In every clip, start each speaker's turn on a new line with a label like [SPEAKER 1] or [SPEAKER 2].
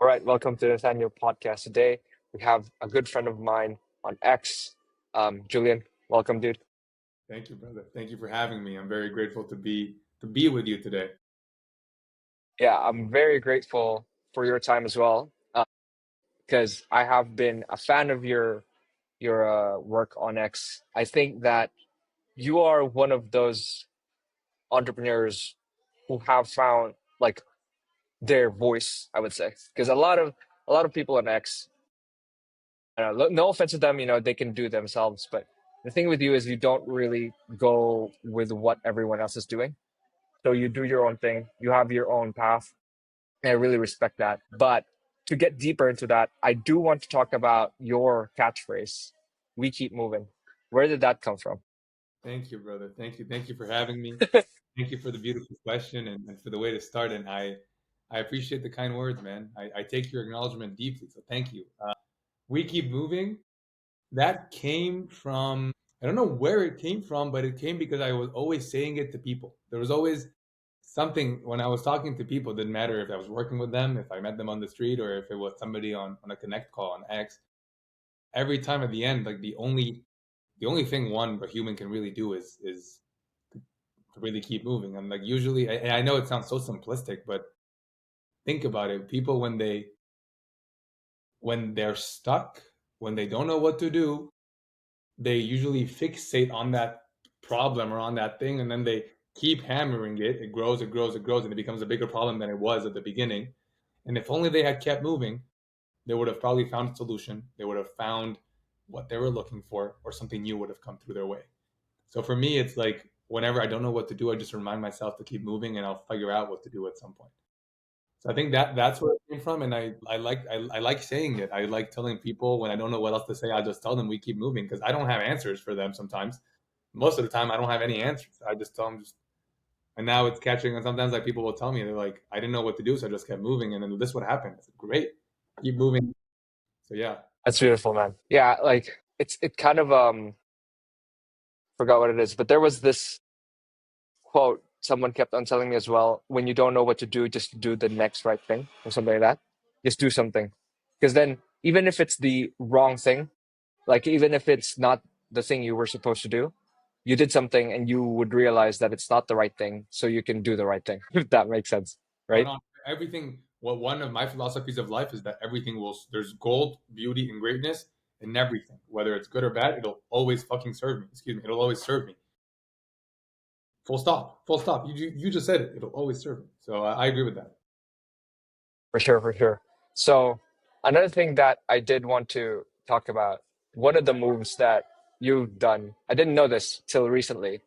[SPEAKER 1] All right, welcome to the Nathaniel podcast. Today we have a good friend of mine on X, Julian. Welcome, dude.
[SPEAKER 2] Thank you, brother. Thank you for having me. I'm very grateful to be with you today.
[SPEAKER 1] Yeah, I'm very grateful for your time as well, because I have been a fan of your work on X. I think that you are one of those entrepreneurs who have found like their voice. I would say because a lot of people on X. No offense to them, they can do themselves, but the thing with you is you don't really go with what everyone else is doing. So you do your own thing, you have your own path, and I really respect that. But to get deeper into that, I do want to talk about your catchphrase, "We keep moving." Where did that come from?
[SPEAKER 2] Thank you, brother. Thank you. Thank you for having me. Thank you for the beautiful question and for the way to start. And I appreciate the kind words, man. I take your acknowledgement deeply. So thank you. We keep moving. That came from, I don't know where it came from, but it came because I was always saying it to people. There was always something when I was talking to people, it didn't matter if I was working with them, if I met them on the street, or if it was somebody on a connect call on X. Every time at the end, like the only thing a human can really do is to really keep moving. And like usually, and I know it sounds so simplistic, but think about it. People when they're stuck, when they don't know what to do, they usually fixate on that problem or on that thing, and then they keep hammering it. It grows, it grows, it grows, and it becomes a bigger problem than it was at the beginning. And if only they had kept moving, they would have probably found a solution. They would have found what they were looking for, or something new would have come through their way. So for me, it's like whenever I don't know what to do, I just remind myself to keep moving, and I'll figure out what to do at some point. So I think that's where it came from, and I like saying it. I like telling people when I don't know what else to say, I just tell them we keep moving because I don't have answers for them sometimes. Most of the time, I don't have any answers. I just tell them just, and now it's catching. And sometimes like people will tell me they're like, I didn't know what to do, so I just kept moving, and then this would happen. I said, great, keep moving. So yeah,
[SPEAKER 1] That's beautiful, man. Yeah, like it kind of forgot what it is, but there was this quote someone kept on telling me as well: when you don't know what to do, just do the next right thing or something like that. Just do something, because then even if it's the wrong thing, like even if it's not the thing you were supposed to do, you did something and you would realize that it's not the right thing, so you can do the right thing. If that makes sense,
[SPEAKER 2] but
[SPEAKER 1] right?
[SPEAKER 2] on everything. Well, one of my philosophies of life is that everything will. There's gold, beauty, and greatness in everything. Whether it's good or bad, it'll always fucking serve me. Excuse me, it'll always serve me. Full stop. Full stop. You just said it. It'll always serve me. So I agree with that.
[SPEAKER 1] For sure, for sure. So another thing that I did want to talk about, one of the moves that you've done, I didn't know this till recently.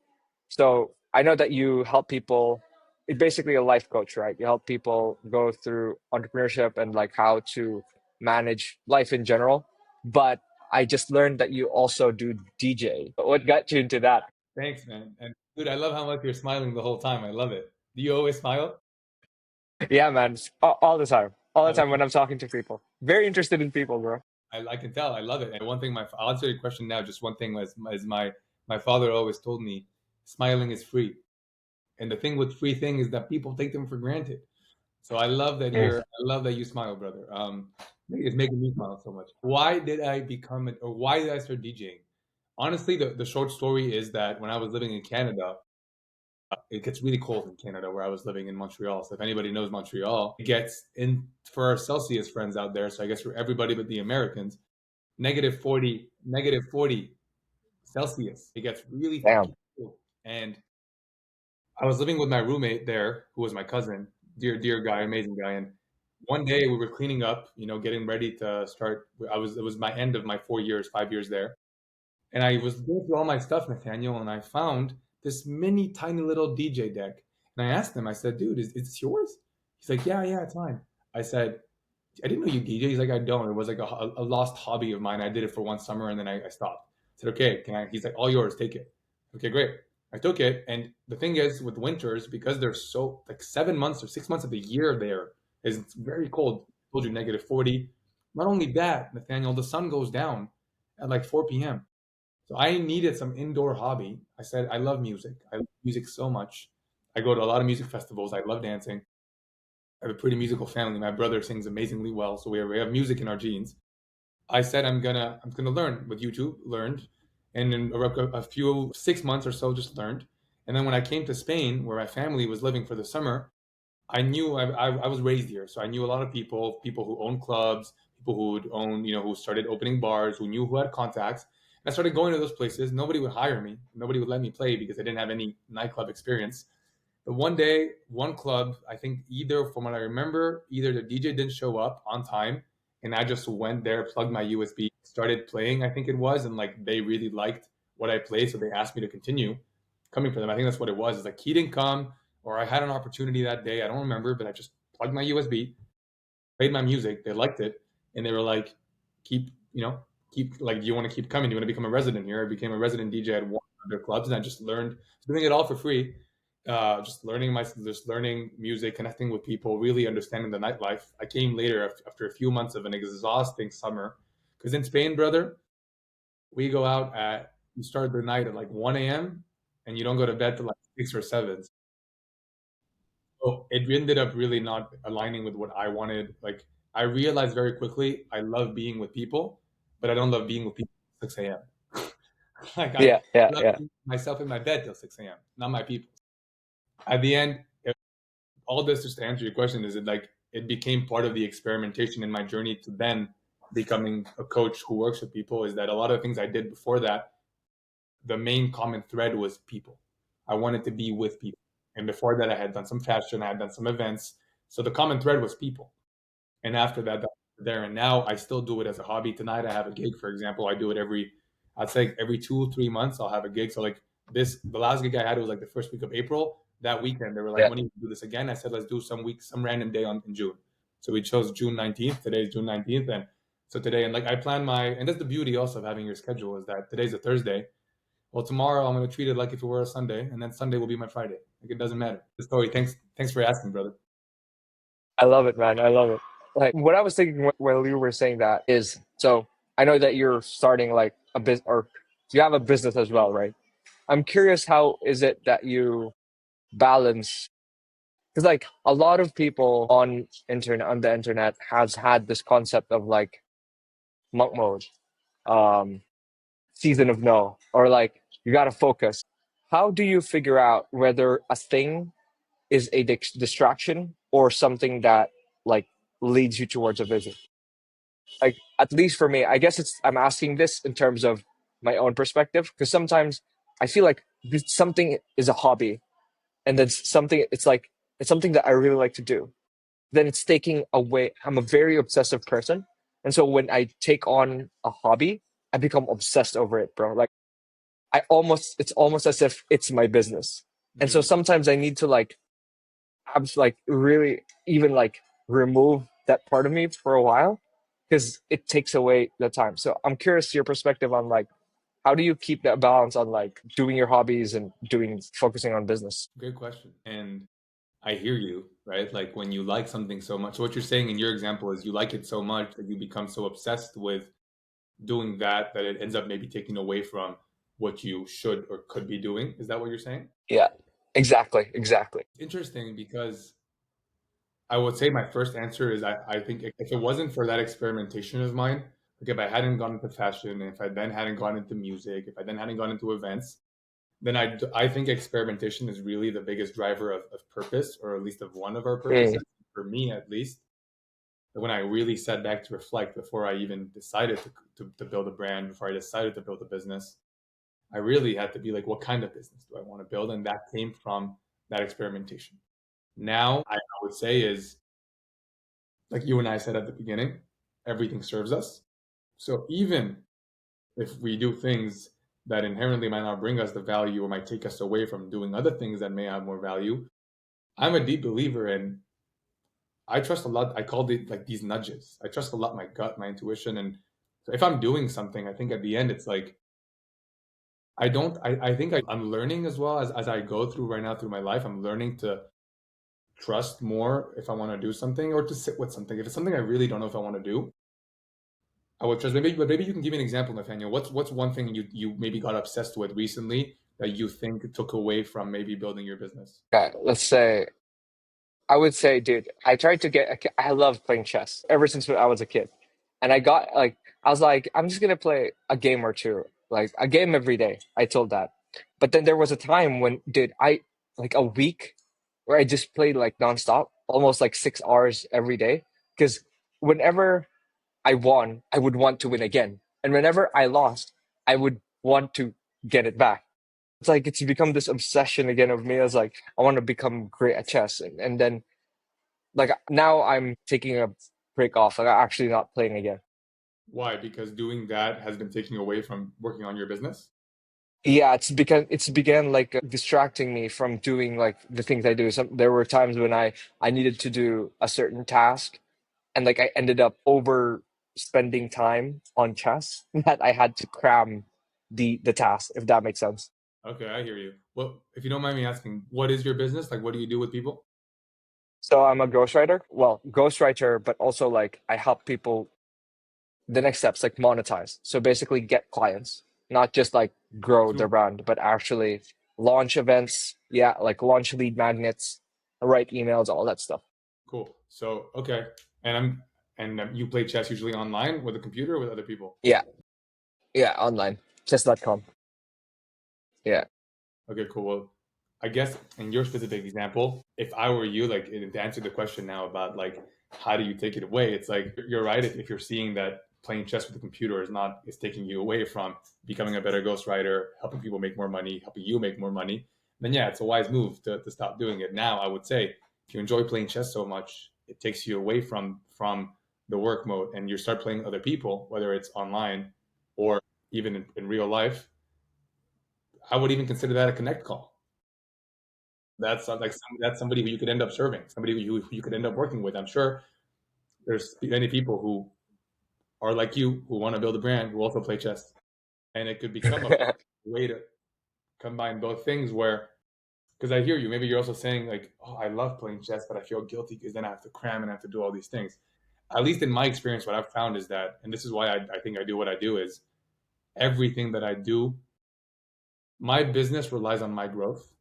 [SPEAKER 1] So I know that you help people, it's basically a life coach, right? You help people go through entrepreneurship and like how to manage life in general. But I just learned that you also do DJ. What got you into that?
[SPEAKER 2] Thanks, man. And dude, I love how much you're smiling the whole time. I love it. Do you always smile?
[SPEAKER 1] Yeah, man, all the time. All the
[SPEAKER 2] I,
[SPEAKER 1] time when I'm talking to people. Very interested in people, bro.
[SPEAKER 2] I can tell. I love it. And one thing, I'll answer your question now. Just one thing is my father always told me, smiling is free. And the thing with free thing is that people take them for granted. So I love that you smile, brother. It's making me smile so much. Why did I become it, or why did I start DJing? Honestly, the short story is that when I was living in Canada, it gets really cold in Canada where I was living in Montreal. So if anybody knows Montreal, it gets in for our Celsius friends out there. So I guess for everybody but the Americans, -40 Celsius. It gets really
[SPEAKER 1] Damn.
[SPEAKER 2] fucking cold. And I was living with my roommate there, who was my cousin, dear, dear guy, amazing guy. And one day we were cleaning up, getting ready to start. It was my end of my 4 years, 5 years there. And I was going through all my stuff, Nathaniel, and I found this mini tiny little DJ deck. And I asked him, I said, dude, is this yours? He's like, yeah, yeah, it's mine. I said, I didn't know you DJ. He's like, I don't. It was like a lost hobby of mine. I did it for one summer and then I stopped. I said, okay, can I? He's like, all yours, take it. Okay, great. I took it. And the thing is, with winters, because there's so like 7 months or 6 months of the year there is it's very cold. I told you -40. Not only that, Nathaniel, the sun goes down at like 4 p.m. So I needed some indoor hobby. I said, I love music. I love music so much. I go to a lot of music festivals. I love dancing. I have a pretty musical family. My brother sings amazingly well, so we have music in our genes. I said I'm gonna learn with YouTube. Learned, and in a few 6 months or so, just learned. And then when I came to Spain, where my family was living for the summer, I knew I was raised here, so I knew a lot of people who own clubs, people who would own, who started opening bars, who had contacts. And I started going to those places. Nobody would hire me. Nobody would let me play because I didn't have any nightclub experience. But one day, one club, I think either from what I remember, either the DJ didn't show up on time, and I just went there, plugged my USB, started playing, I think it was, and like they really liked what I played, so they asked me to continue coming for them. I think that's what it was. It's like he didn't come, or I had an opportunity that day. I don't remember, but I just plugged my USB, played my music. They liked it, and they were like, "Keep, keep like, do you want to keep coming? Do you want to become a resident here?" I became a resident DJ at one of their clubs, and I just learned doing it all for free. Just learning music, connecting with people, really understanding the nightlife. I came later after a few months of an exhausting summer, because in Spain, brother, we go out at you start the night at like 1 a.m. and you don't go to bed till like 6 or 7. So it ended up really not aligning with what I wanted. Like I realized very quickly, I love being with people, but I don't love being with people at 6 a.m. Like I
[SPEAKER 1] Yeah, yeah,
[SPEAKER 2] love
[SPEAKER 1] yeah.
[SPEAKER 2] being myself in my bed till 6 a.m., not my people. At the end, all this just to answer your question is it became part of the experimentation in my journey to then becoming a coach who works with people, is that a lot of things I did before that, the main common thread was people. I wanted to be with people. And before that, I had done some fashion, I had done some events. So the common thread was people. And after that, there and now, I still do it as a hobby. Tonight, I have a gig, for example. I do it I'd say every 2 3 months, I'll have a gig. So like the last gig I had was like the first week of April. That weekend, they were like,
[SPEAKER 1] Yeah.
[SPEAKER 2] "When do you do this again?" I said, "Let's do some random day in June." So we chose June 19th. Today is June 19th, and so today, and like I plan and that's the beauty also of having your schedule, is that today's a Thursday. Well, tomorrow I'm gonna treat it like if it were a Sunday, and then Sunday will be my Friday. Like it doesn't matter. The story. Thanks for asking, brother.
[SPEAKER 1] I love it, man. I love it. Like what I was thinking while you were saying that is, so I know that you're starting like a business, or you have a business as well, right? I'm curious, how is it that you balance? Because like a lot of people on the internet has had this concept of like monk mode, um, season of no, or like you got to focus. How do you figure out whether a thing is a distraction or something that like leads you towards a vision? Like at least for me, I guess I'm asking this in terms of my own perspective, because sometimes I feel like something is a hobby, and then something it's something that I really like to do. Then it's taking away. I'm a very obsessive person, and so when I take on a hobby, I become obsessed over it, bro. Like it's almost as if it's my business. And so
[SPEAKER 2] Mm.
[SPEAKER 1] sometimes I need to like like really even like remove that part of me for a while, because it takes away the time. So I'm curious your perspective on like how do you keep that balance on like doing your hobbies and doing focusing on business?
[SPEAKER 2] Great question. And I hear you, right? Like when you like something so much. So what you're saying in your example is you like it so much that you become so obsessed with doing that it ends up maybe taking away from what you should or could be doing. Is that what you're saying?
[SPEAKER 1] Yeah, exactly, exactly.
[SPEAKER 2] Interesting, because I would say my first answer is I think if it wasn't for that experimentation of mine, like if I hadn't gone into fashion, if I then hadn't gone into music, if I then hadn't gone into events, then I think experimentation is really the biggest driver of purpose, or at least of one of our
[SPEAKER 1] Mm,
[SPEAKER 2] purposes, for me at least. When I really sat back to reflect before I even decided to build a brand, before I decided to build a business, I really had to be like, what kind of business do I want to build? And that came from that experimentation. Now, I would say is like you and I said at the beginning, everything serves us. So even if we do things that inherently might not bring us the value or might take us away from doing other things that may have more value, I'm a deep believer in I trust a lot. I called it like these nudges. I trust a lot my gut, my intuition. And so if I'm doing something, I think at the end it's like I don't I think I'm learning as well as I go through right now through my life. I'm learning to trust more if I want to do something, or to sit with something. If it's something I really don't know if I want to do, I would trust. Maybe you can give me an example, Nathaniel. What's one thing you maybe got obsessed with recently that you think took away from maybe building your business?
[SPEAKER 1] okay, let's say. I would say, dude, I tried to get. I love playing chess ever since I was a kid, and I got like I was like, I'm just gonna play a game or two, like a game every day. I told that, but then there was a time when, dude, I like a week where I just played like nonstop, almost like 6 hours every day, because whenever I won, I would want to win again, and whenever I lost, I would want to get it back. It's like it's become this obsession again of me. I was like, I want to become great at chess, and then like now I'm taking a break off. Like I'm actually not playing again.
[SPEAKER 2] Why? Because doing that has been taking away from working on your business.
[SPEAKER 1] Yeah, it's began like distracting me from doing like the things I do. There were times when I needed to do a certain task, and like I ended up over spending time on chess that I had to cram the task, if that makes sense.
[SPEAKER 2] Okay, I hear you. Well, if you don't mind me asking, what is your business? Like, what do you do with people?
[SPEAKER 1] So I'm a ghostwriter. Well, ghostwriter, but also like I help people the next steps like monetize. So basically get clients, not just like grow their
[SPEAKER 2] Through
[SPEAKER 1] brand, but actually launch events. Yeah, like launch lead magnets, write emails, all that stuff.
[SPEAKER 2] cool. So okay, and you play chess usually online with a computer or with other people.
[SPEAKER 1] Yeah, yeah, online. Chess.com. Yeah.
[SPEAKER 2] Okay, cool. Well, I guess in your specific example, if I were you, like to answer the question now about like how do you take it away, it's like you're right. If you're seeing that playing chess with a computer is taking you away from becoming a better ghostwriter, helping people make more money, helping you make more money, then yeah, it's a wise move to stop doing it. Now, I would say if you enjoy playing chess so much, it takes you away from the work mode, and you start playing other people, whether it's online or even in real life. I would even consider that a connect call. That's somebody who you could end up serving, somebody who you could end up working with. I'm sure there's many people who are like you who want to build a brand who also play chess, and it could become a way to combine both things. Where because I hear you, maybe you're also saying like, oh, I love playing chess, but I feel guilty because then I have to cram and I have to do all these things. At least in my experience, what I've found is that, and this is why I think I do what I do, is everything that I do, my business relies on my growth,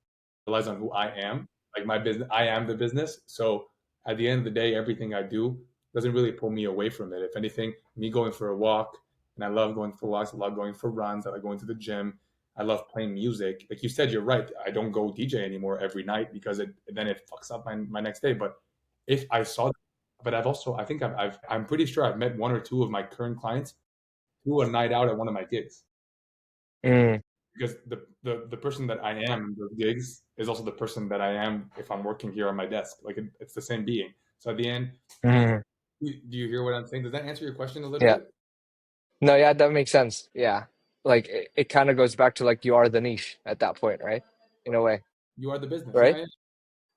[SPEAKER 2] relies on who I am. Like my business, I am the business. So at the end of the day, everything I do doesn't really pull me away from it. If anything, me going for a walk, and I love going for walks, I love going for runs, I like going to the gym, I love playing music. Like you said, you're right. I don't go DJ anymore every night because it fucks up my next day. But if I saw, but I've also I think I'm pretty sure I've met one or two of my current clients through a night out at one of my gigs,
[SPEAKER 1] Mm,
[SPEAKER 2] because the person that I am in those gigs is also the person that I am if I'm working here on my desk. Like it's the same being. So at the end,
[SPEAKER 1] mm,
[SPEAKER 2] do you hear what I'm saying? Does that answer your question a little
[SPEAKER 1] yeah.
[SPEAKER 2] bit?
[SPEAKER 1] No, yeah, that makes sense. Yeah. Like it kind of goes back to like you are the niche at that point, right? In a way,
[SPEAKER 2] You are the business. Yeah,
[SPEAKER 1] right?
[SPEAKER 2] yeah.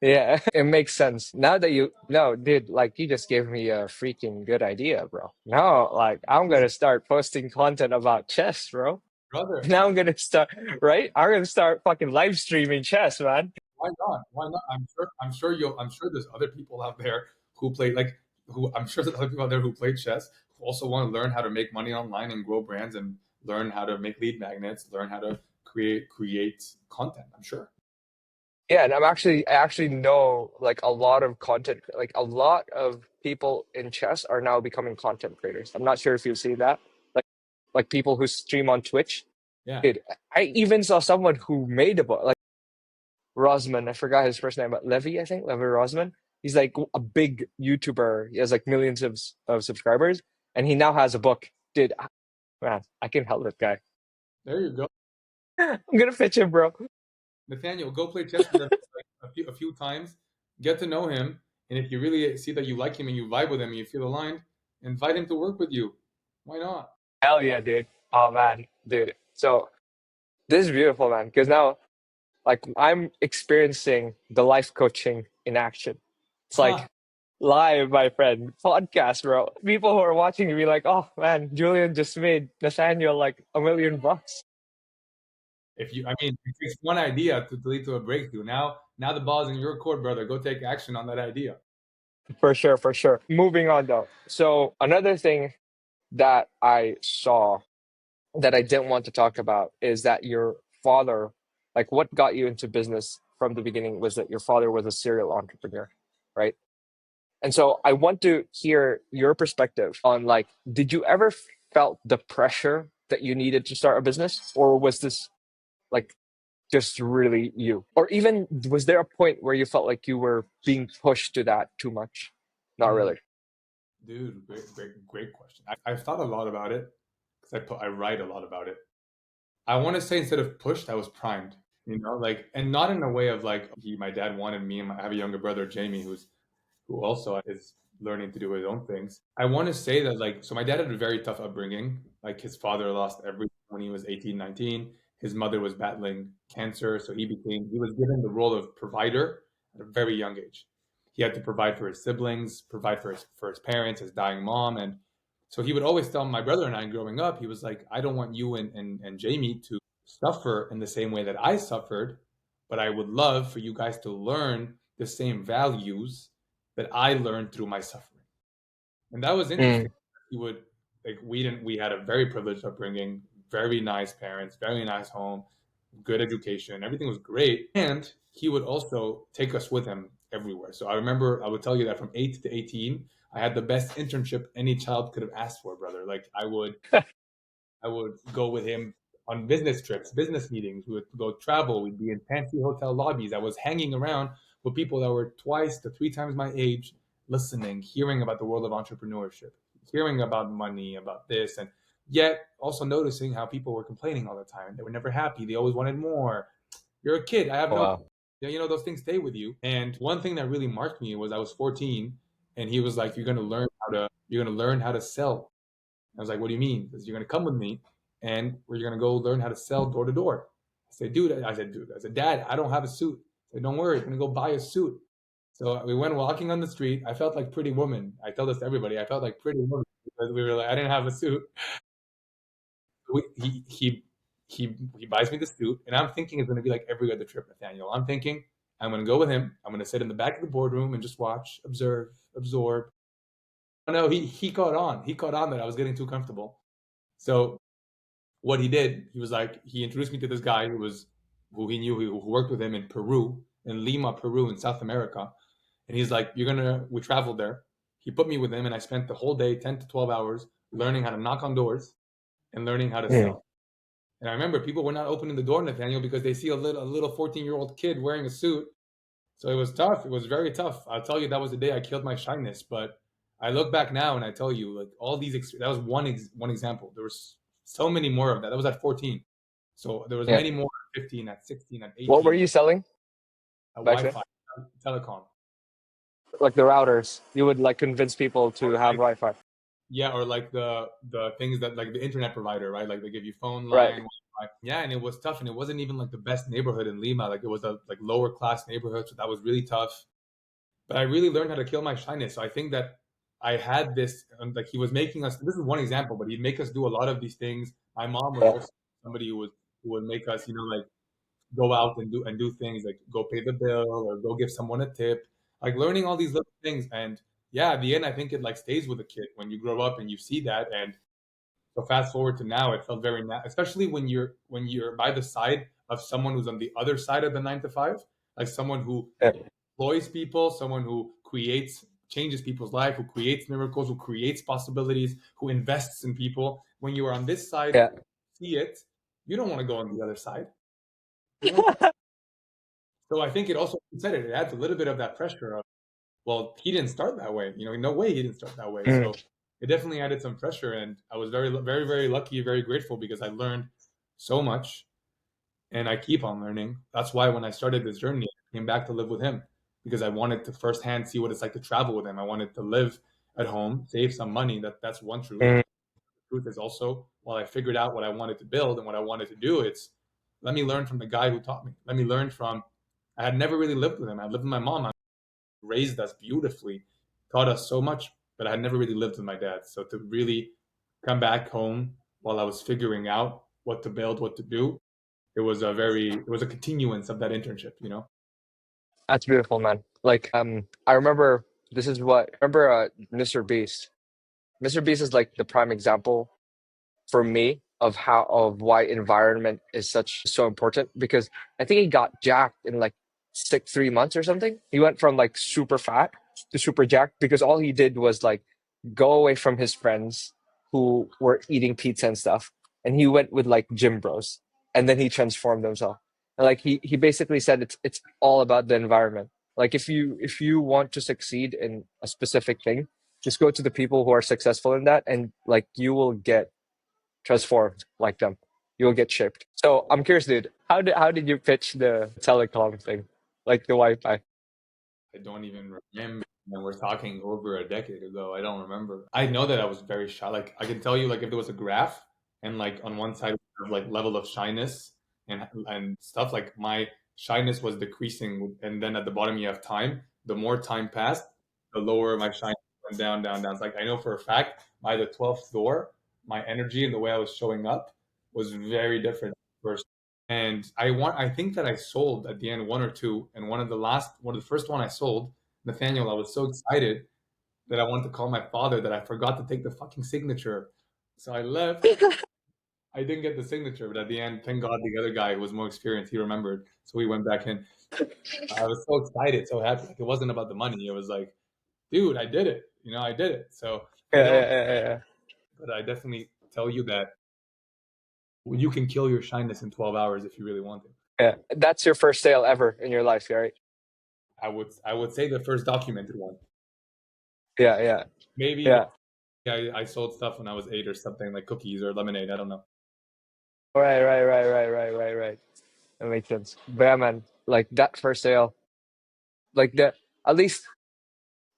[SPEAKER 1] Yeah, it makes sense. Now that you no, dude, like you just gave me a freaking good idea, bro. Now, like I'm
[SPEAKER 2] Listen,
[SPEAKER 1] gonna start posting content about chess, bro.
[SPEAKER 2] brother,
[SPEAKER 1] Now I'm gonna start, right? I'm gonna start fucking live streaming chess, man.
[SPEAKER 2] why not? Why not? I'm sure there's other people out there who play like who I'm sure there's other people out there who play chess who also want to learn how to make money online and grow brands and learn how to make lead magnets, learn how to create content. I'm sure.
[SPEAKER 1] Yeah, and I actually know like a lot of content, like a lot of people in chess are now becoming content creators. I'm not sure if you've seen that. Like like people who stream on Twitch.
[SPEAKER 2] Yeah.
[SPEAKER 1] Dude, I even saw someone who made a book, like Rosman. I forgot his first name, but Levy, I think, Levy Rosman. He's like a big YouTuber. He has like millions of subscribers, and he now has a book. Dude, man, I can help that guy.
[SPEAKER 2] There you go.
[SPEAKER 1] I'm gonna pitch him, bro.
[SPEAKER 2] Nathaniel, go play chess with him like a few times, get to know him, and if you really see that you like him and you vibe with him and you feel aligned, invite him to work with you. Why not?
[SPEAKER 1] Hell yeah, dude. Oh man, dude. So this is beautiful, man. Because now, like, I'm experiencing the life coaching in action. It's
[SPEAKER 2] Ha!
[SPEAKER 1] like live, my friend. Podcast, bro. People who are watching me be like, "Oh man, Julian just made Nathaniel like $1 million."
[SPEAKER 2] I mean, it takes one idea to lead to a breakthrough. Now the ball's in your court, brother. Go take action on that idea.
[SPEAKER 1] For sure, for sure. Moving on though. So another thing that I saw that I didn't want to talk about is that your father, like what got you into business from the beginning was that your father was a serial entrepreneur. right? And so I want to hear your perspective on like, did you ever felt the pressure that you needed to start a business, or was this like just really you? Or even was there a point where you felt like you were being pushed to that too much? Not
[SPEAKER 2] Mm,
[SPEAKER 1] really.
[SPEAKER 2] dude, great question. I've thought a lot about it because I write a lot about it. I want to say instead of pushed, I was primed. Like, and not in a way of like my dad wanted me, and I have a younger brother, Jamie, who also is learning to do his own things. I want to say that like, so my dad had a very tough upbringing. Like his father lost everything when he was 18, 19. His mother was battling cancer, so he was given the role of provider at a very young age. He had to provide for his siblings, provide for his parents, his dying mom, and so he would always tell my brother and I growing up, he was like, I don't want you and Jamie to suffer in the same way that I suffered, but I would love for you guys to learn the same values that I learned through my suffering. And that was
[SPEAKER 1] Mm.
[SPEAKER 2] interesting. He would like we had a very privileged upbringing, very nice parents, very nice home, good education, everything was great. And he would also take us with him everywhere. So I remember I would tell you that from 8 to 18, I had the best internship any child could have asked for, brother. Like I would go with him on business trips, business meetings. We would go travel. We'd be in fancy hotel lobbies. I was hanging around with people that were twice to three times my age, listening, hearing about the world of entrepreneurship, hearing about money, about this, and yet also noticing how people were complaining all the time. They were never happy. They always wanted more. You're a kid. I have no,
[SPEAKER 1] Wow.
[SPEAKER 2] those things stay with you. And one thing that really marked me was I was 14, and he was like, you're gonna learn how to sell. I was like, what do you mean? Because you're going to come with me and we're going to go learn how to sell door to door. I said, Dad, I don't have a suit. I said, don't worry, I'm going to go buy a suit. So we went walking on the street. I felt like Pretty Woman. I tell this to everybody. I felt like Pretty Woman because we were like, I didn't have a suit. We, he buys me the suit, and I'm thinking it's going to be like every other trip, Nathaniel. I'm thinking I'm going to go with him. I'm going to sit in the back of the boardroom and just watch, observe, absorb. Oh, no, he caught on. He caught on that I was getting too comfortable. So what he did, he was like, he introduced me to this guy who he knew who worked with him in Peru, in Lima, Peru, in South America. And he's like, we traveled there. He put me with him, and I spent the whole day, 10 to 12 hours, learning how to knock on doors and learning how to
[SPEAKER 1] Mm.
[SPEAKER 2] sell. And I remember people were not opening the door, Nathaniel, because they see a little 14-year-old kid wearing a suit. So it was tough. It was very tough. I'll tell you, that was the day I killed my shyness. But I look back now and I tell you, like all these, that was one example. There was so many more of that. That was at 14. So there was
[SPEAKER 1] Yeah.
[SPEAKER 2] many more at 15, at 16, at
[SPEAKER 1] What were
[SPEAKER 2] 18,
[SPEAKER 1] you selling
[SPEAKER 2] at
[SPEAKER 1] back then?
[SPEAKER 2] Wi-Fi, telecom.
[SPEAKER 1] Like the routers. You would like convince people to
[SPEAKER 2] Or
[SPEAKER 1] have
[SPEAKER 2] like,
[SPEAKER 1] Wi-Fi.
[SPEAKER 2] yeah, or like the things that like the internet provider, right? Like they give you phone
[SPEAKER 1] Right.
[SPEAKER 2] line, Wi-Fi. Yeah, and it was tough, and it wasn't even like the best neighborhood in Lima. Like it was a like lower class neighborhood, so that was really tough. But I really learned how to kill my shyness. So I think that I had this, like he was making us. This is one example, but he'd make us do a lot of these things. My mom was
[SPEAKER 1] Yeah.
[SPEAKER 2] also somebody who would make us, like go out and do things like go pay the bill or go give someone a tip. Like learning all these little things, and yeah, at the end, I think it like stays with a kid when you grow up and you see that. And so fast forward to now, it felt very, especially when you're by the side of someone who's on the other side of the 9 to 5, like someone who
[SPEAKER 1] Yeah.
[SPEAKER 2] employs people, someone who changes people's life, who creates miracles, who creates possibilities, who invests in people. When you are on this side,
[SPEAKER 1] Yeah.
[SPEAKER 2] see it, you don't want to go on the other side. You know? So I think it also you said it adds a little bit of that pressure of, well, he didn't start that way. No way he didn't start that way.
[SPEAKER 1] Mm.
[SPEAKER 2] So it definitely added some pressure, and I was very, very, very lucky, very grateful because I learned so much and I keep on learning. That's why when I started this journey, I came back to live with him because I wanted to firsthand see what it's like to travel with him. I wanted to live at home, save some money. That's one truth.
[SPEAKER 1] Mm.
[SPEAKER 2] The truth is also, while I figured out what I wanted to build and what I wanted to do, it's let me learn from the guy who taught me. Let me learn from. I had never really lived with him. I lived with my mom. I raised us beautifully, taught us so much, but I had never really lived with my dad. So to really come back home while I was figuring out what to build, what to do, it was a continuance of that internship.
[SPEAKER 1] That's beautiful, man. Like, I remember Mr. Beast. Mr. Beast is like the prime example for me of why environment is so important because I think he got jacked in like 3 months or something. He went from like super fat. to super jacked because all he did was like go away from his friends who were eating pizza and stuff, and he went with like gym bros, and then he transformed himself. And like he basically said it's all about the environment. Like if you want to succeed in a specific thing, just go to the people who are successful in that, and like you will get transformed like them. You'll get shaped. So I'm curious, dude. How did you pitch the telecom thing, like the Wi-Fi?
[SPEAKER 2] I don't even remember. And we're talking over a decade ago. I don't remember. I know that I was very shy. Like I can tell you, like if there was a graph, and like on one side we have like level of shyness and stuff. Like my shyness was decreasing, and then at the bottom you have time. The more time passed, the lower my shyness went down, down, down. It's like I know for a fact by the 12th door, my energy and the way I was showing up was very different first. And I think that I sold at the end one or two, and one of the first one I sold, Nathaniel, I was so excited that I wanted to call my father that I forgot to take the fucking signature. So I left. I didn't get the signature, but at the end, thank God the other guy who was more experienced, he remembered. So we went back in. I was so excited, so happy. Like it wasn't about the money. It was like, dude, I did it. I did it. So I
[SPEAKER 1] Yeah,
[SPEAKER 2] don't,
[SPEAKER 1] yeah, yeah, yeah.
[SPEAKER 2] but I definitely tell you that you can kill your shyness in 12 hours if you really want to.
[SPEAKER 1] Yeah. That's your first sale ever in your life, right?
[SPEAKER 2] I would say the first documented one.
[SPEAKER 1] Yeah, yeah,
[SPEAKER 2] Maybe
[SPEAKER 1] yeah.
[SPEAKER 2] I sold stuff when I was 8 or something, like cookies or lemonade. I don't know.
[SPEAKER 1] Right, right, right, right, right, right, right. That makes sense. But yeah, man, like that first sale, like that. At least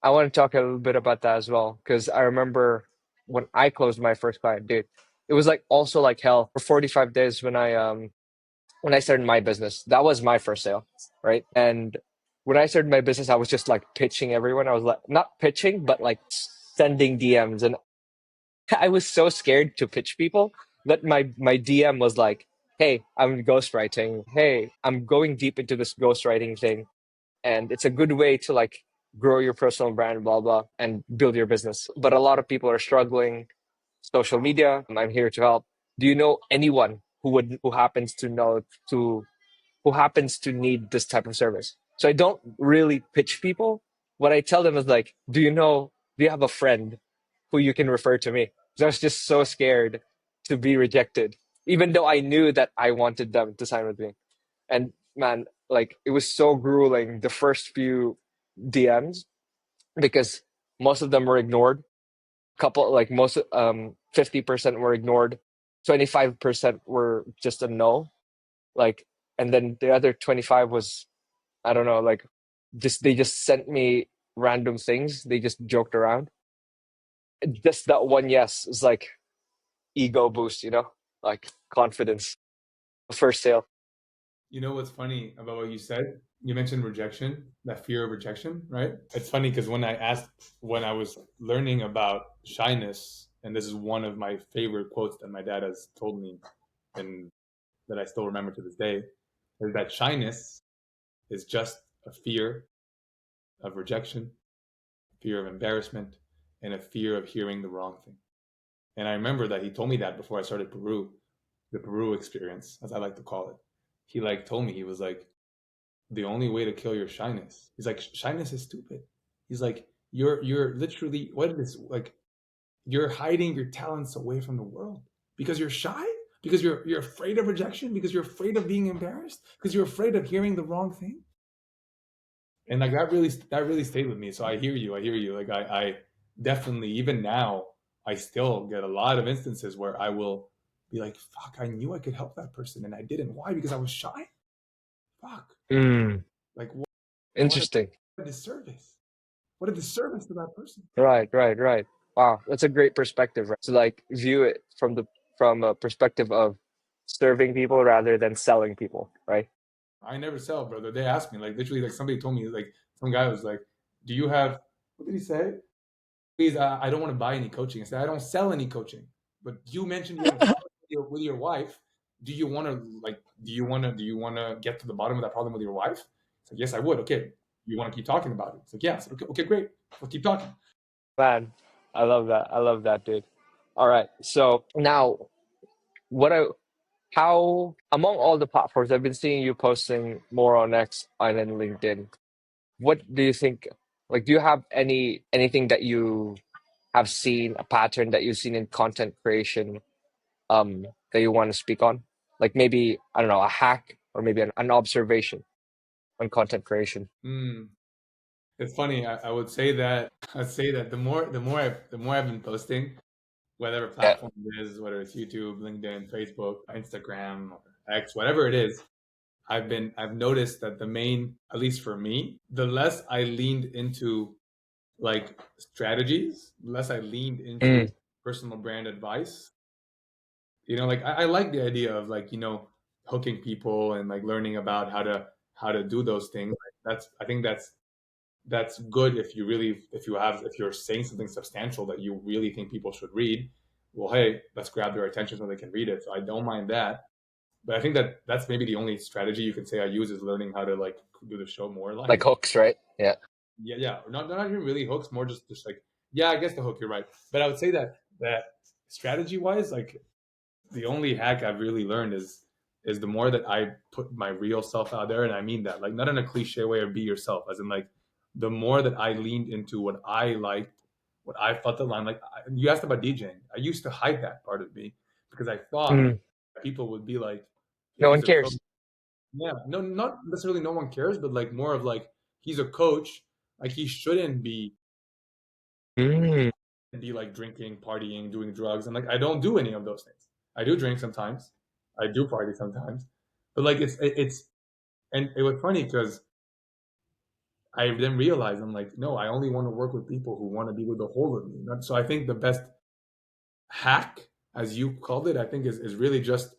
[SPEAKER 1] I want to talk a little bit about that as well, because I remember when I closed my first client, dude, it was like also like hell for 45 days when I started my business. That was my first sale, right? And when I started my business, I was just like pitching everyone. I was like not pitching, but like sending DMs, and I was so scared to pitch people that my DM was like, "Hey, I'm ghostwriting. Hey, I'm going deep into this ghostwriting thing, and it's a good way to like grow your personal brand, blah blah, and build your business." But a lot of people are struggling. Social media. I'm here to help. Do you know anyone who happens to know to who happens to need this type of service? So I don't really pitch people. What I tell them is like, do you have a friend who you can refer to me? So I was just so scared to be rejected, even though I knew that I wanted them to sign with me. And man, like it was so grueling the first few DMs because most of them were ignored. Couple like most 50% were ignored, 25% were just a no. Like and then the other 25 was I don't know, like just they just sent me random things. They just joked around. Just that one yes is like ego boost, like confidence. First sale.
[SPEAKER 2] You know what's funny about what you said? You mentioned rejection, that fear of rejection, right? It's funny because when I was learning about shyness, and this is one of my favorite quotes that my dad has told me, and that I still remember to this day, is that shyness is just a fear of rejection, fear of embarrassment, and a fear of hearing the wrong thing. And I remember that he told me that before I started Peru, the Peru experience, as I like to call it. He like told me, he was like, the only way to kill your shyness. He's like, shyness is stupid. He's like, you're literally what is this like? You're hiding your talents away from the world because you're shy, because you're afraid of rejection, because you're afraid of being embarrassed, because you're afraid of hearing the wrong thing. And like that really stayed with me. So I hear you. I hear you. Like I definitely even now I still get a lot of instances where I will be like, fuck, I knew I could help that person and I didn't. Why? Because I was shy. Fuck.
[SPEAKER 1] Mm,
[SPEAKER 2] Like what
[SPEAKER 1] interesting.
[SPEAKER 2] a disservice. What a disservice to that person.
[SPEAKER 1] Right, right, right. Wow, that's a great perspective, right? To like view it from a perspective of serving people rather than selling people, right?
[SPEAKER 2] I never sell, brother. They asked me, like literally, like somebody told me, like some guy was like, "Do you have?" What did he say? Please, I don't want to buy any coaching. I said, I don't sell any coaching. But you mentioned you have a problem with your wife. Do you want to like? Do you want to get to the bottom of that problem with your wife? It's like, yes, I would. Okay, you want to keep talking about it? It's like, yes. Okay, okay, great. We'll keep talking.
[SPEAKER 1] Man, I love that. I love that, dude. All right. So now, what I how among all the platforms I've been seeing you posting more on X and then LinkedIn, what do you think? Like, do you have anything that you have seen, a pattern that you've seen in content creation, that you want to speak on? Like maybe, I don't know, a hack or maybe an observation on content creation.
[SPEAKER 2] Hmm. It's funny. I would say that I'd say that the more I've been posting, whatever
[SPEAKER 1] Yeah.
[SPEAKER 2] platform it is, whether it's YouTube, LinkedIn, Facebook, Instagram, or X, whatever it is, I've noticed that the main, at least for me, the less I leaned into like strategies, the less I leaned into
[SPEAKER 1] Mm,
[SPEAKER 2] personal brand advice. Like I like the idea of like, hooking people and like learning about how to do those things. That's I think that's good if you really if you're saying something substantial that you really think people should read. Well, hey, let's grab their attention so they can read it. So I don't mind that. But I think that that's maybe the only strategy you could say I use is learning how to like do the show more
[SPEAKER 1] like
[SPEAKER 2] live.
[SPEAKER 1] hooks, right? Yeah.
[SPEAKER 2] Yeah, yeah. Not even really hooks, more just like, yeah, I guess the hook, you're right. But I would say that strategy wise, like the only hack I've really learned is the more that I put my real self out there, and I mean that, like not in a cliche way of be yourself, as in like the more that I leaned into what I liked, what I felt aligned. Like you asked about DJing, I used to hide that part of me because I thought
[SPEAKER 1] Mm,
[SPEAKER 2] people would be like, if
[SPEAKER 1] no
[SPEAKER 2] he's
[SPEAKER 1] one
[SPEAKER 2] a coach,
[SPEAKER 1] cares.
[SPEAKER 2] yeah, no, not necessarily no one cares, but like more of like he's a coach, like he shouldn't
[SPEAKER 1] Mm,
[SPEAKER 2] be like drinking, partying, doing drugs, and like I don't do any of those things. I do drink sometimes, I do party sometimes, but like it's and it was funny because I then realized I'm like, no, I only want to work with people who want to be with the whole of me. So I think the best hack, as you called it, I think is really just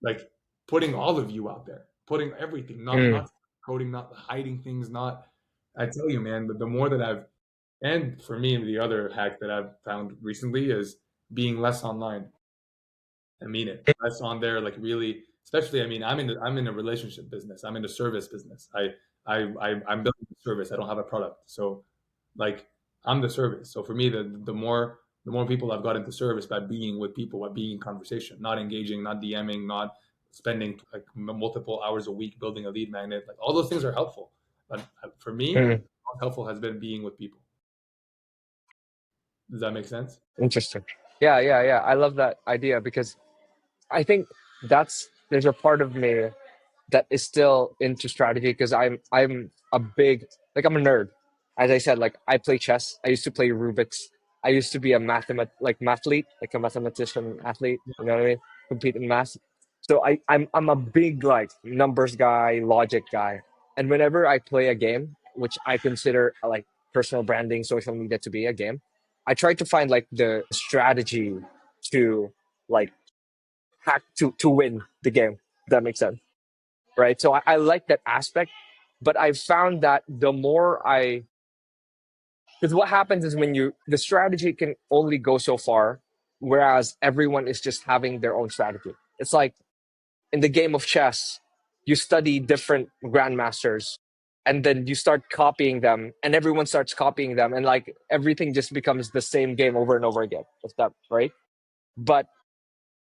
[SPEAKER 2] like putting all of you out there, putting everything, not
[SPEAKER 1] mm,
[SPEAKER 2] coding, not hiding things, not. I tell you, man, the more that I've and for me, the other hack that I've found recently is being less online. I mean it. Less on there, like really, especially. I mean, I'm in a relationship business. I'm in the service business. I'm building a service. I don't have a product. So, like, I'm the service. So for me, the more people I've got into service by being with people, by being in conversation, not engaging, not DMing, not spending like multiple hours a week building a lead magnet. Like all those things are helpful. But for me,
[SPEAKER 1] mm.
[SPEAKER 2] helpful has been being with people. Does that make sense?
[SPEAKER 1] Interesting. Yeah, yeah, yeah. I love that idea because I think there's a part of me that is still into strategy because I'm a big, like, I'm a nerd. As I said, like I play chess. I used to play Rubik's. I used to be a mathlete, like a mathematician athlete. You know what I mean? Compete in math. So I'm a big like numbers guy, logic guy. And whenever I play a game, which I consider like personal branding, social media to be a game, I try to find like the strategy to like hack to win the game. If that makes sense, right? So I like that aspect, but I've found that the more I, because what happens is when the strategy can only go so far, whereas everyone is just having their own strategy. It's like in the game of chess, you study different grandmasters, and then you start copying them, and everyone starts copying them, and like everything just becomes the same game over and over again. Is that right? But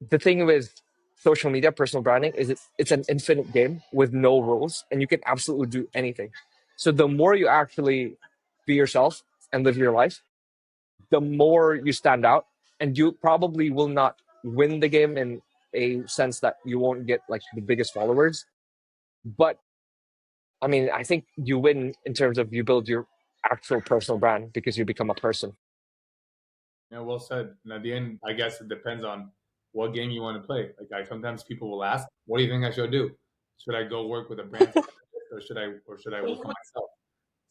[SPEAKER 1] the thing with social media, personal branding, is it's an infinite game with no rules, and you can absolutely do anything. So the more you actually be yourself and live your life, the more you stand out, and you probably will not win the game in a sense that you won't get like the biggest followers. But I mean, I think you win in terms of you build your actual personal brand because you become a person.
[SPEAKER 2] Yeah, well said. And at the end, I guess it depends on what game you want to play. Like I sometimes people will ask, "What do you think I should do? Should I go work with a brand strategist, or should I work on myself?"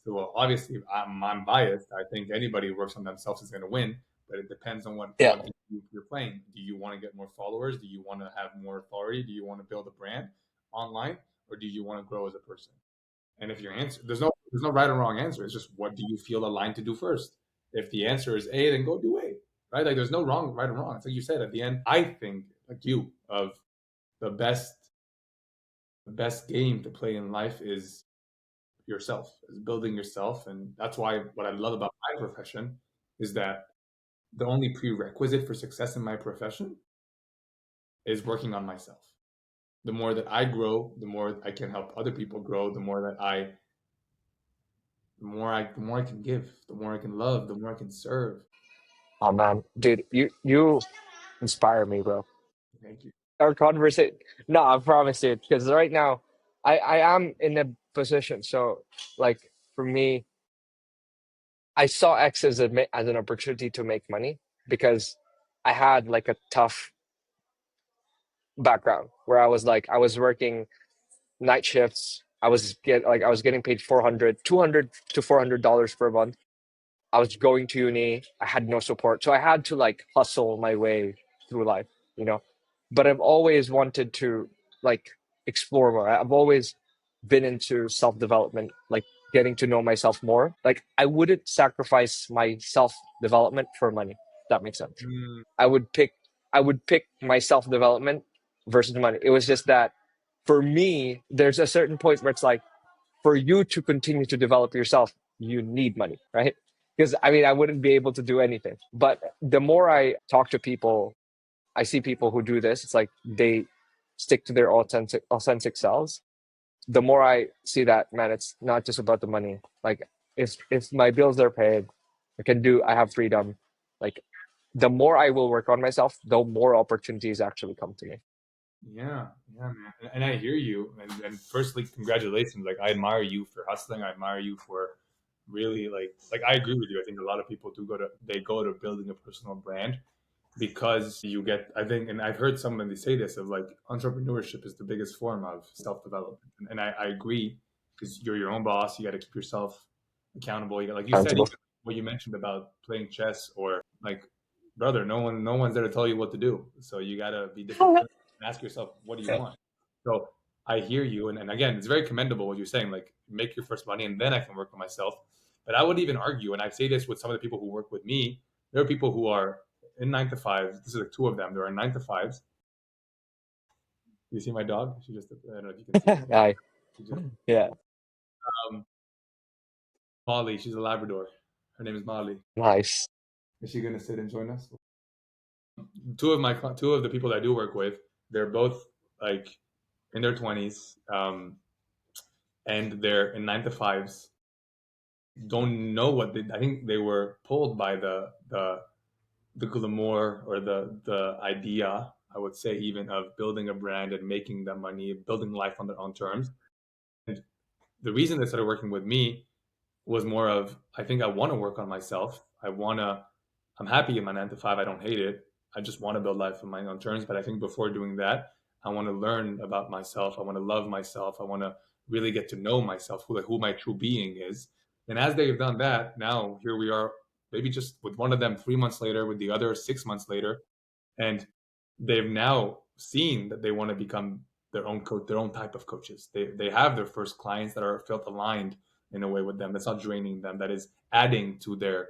[SPEAKER 2] So well, obviously, I'm biased. I think anybody who works on themselves is going to win, but it depends on
[SPEAKER 1] Yeah.
[SPEAKER 2] what game you're playing. Do you want to get more followers? Do you want to have more authority? Do you want to build a brand online, or do you want to grow as a person? And if your answer, there's no right or wrong answer. It's just what do you feel aligned to do first. If the answer is A, then go do A, right? Like there's no right or wrong. It's like you said at the end. I think like you of the best game to play in life is yourself, is building yourself, and that's why what I love about my profession is that the only prerequisite for success in my profession is working on myself. The more that I grow, the more I can help other people grow. The more that I the more I can give, the more I can love, the more I can serve.
[SPEAKER 1] Oh man, dude, you inspire me, bro.
[SPEAKER 2] Thank you.
[SPEAKER 1] Our conversation. No, I promise, dude. Because right now, I am in a position. So, like for me, I saw X as as an opportunity to make money because I had like a tough background where I was working night shifts. I was getting paid 200 to $400 per month. I was going to uni. I had no support. So I had to like hustle my way through life, you know. But I've always wanted to like explore more. I've always been into self development, like getting to know myself more. Like I wouldn't sacrifice my self development for money. If that makes sense.
[SPEAKER 2] Mm,
[SPEAKER 1] I would pick I would pick my self development versus money. It was just that for me, there's a certain point where it's like for you to continue to develop yourself, you need money, right? Because I mean, I wouldn't be able to do anything. But the more I talk to people, I see people who do this. It's like they stick to their authentic selves. The more I see that, man, it's not just about the money. Like if my bills are paid, I have freedom. Like the more I will work on myself, the more opportunities actually come to me.
[SPEAKER 2] yeah, yeah, man. And I hear you. And firstly, congratulations. Like I admire you for hustling. I admire you for really like I agree with you. I think a lot of people do go to building a personal brand because you get, I think, and I've heard somebody say this of like entrepreneurship is the biggest form of self-development. And I agree because you're your own boss. You got to keep yourself accountable. You got, like you said,
[SPEAKER 1] Accountable.
[SPEAKER 2] even what you mentioned about playing chess or like, brother, no one's there to tell you what to do. So you got to be disciplined and ask yourself, what do you want? So I hear you. And again, it's very commendable what you're saying, like make your first money and then I can work on myself. But I would even argue, and I say this with some of the people who work with me, there are people who are in 9 to 5s. This is like two of them. There are 9 to 5s. You see my dog? She just, I don't know if you can see her.
[SPEAKER 1] Aye.
[SPEAKER 2] She just,
[SPEAKER 1] Yeah.
[SPEAKER 2] um, Molly, she's a Labrador. Her name is Molly.
[SPEAKER 1] Nice.
[SPEAKER 2] Is she going to sit and join us? Two of the people that I do work with, they're both like in their 20s, and they're in 9 to 5s. Don't know what I think they were pulled by the glamour or the idea, I would say, even of building a brand and making that money, building life on their own terms. And the reason they started working with me was more of, I think I want to work on myself. I'm happy in my 9 to 5. I don't hate it. I just want to build life on my own terms. But I think before doing that, I want to learn about myself. I want to love myself. I want to really get to know myself, who my true being is. And as they've done that, now here we are, maybe just with one of them 3 months later, with the other 6 months later, and they've now seen that they want to become their own coach, their own type of coaches. They have their first clients that are felt aligned in a way with them. That's not draining them. That is adding to their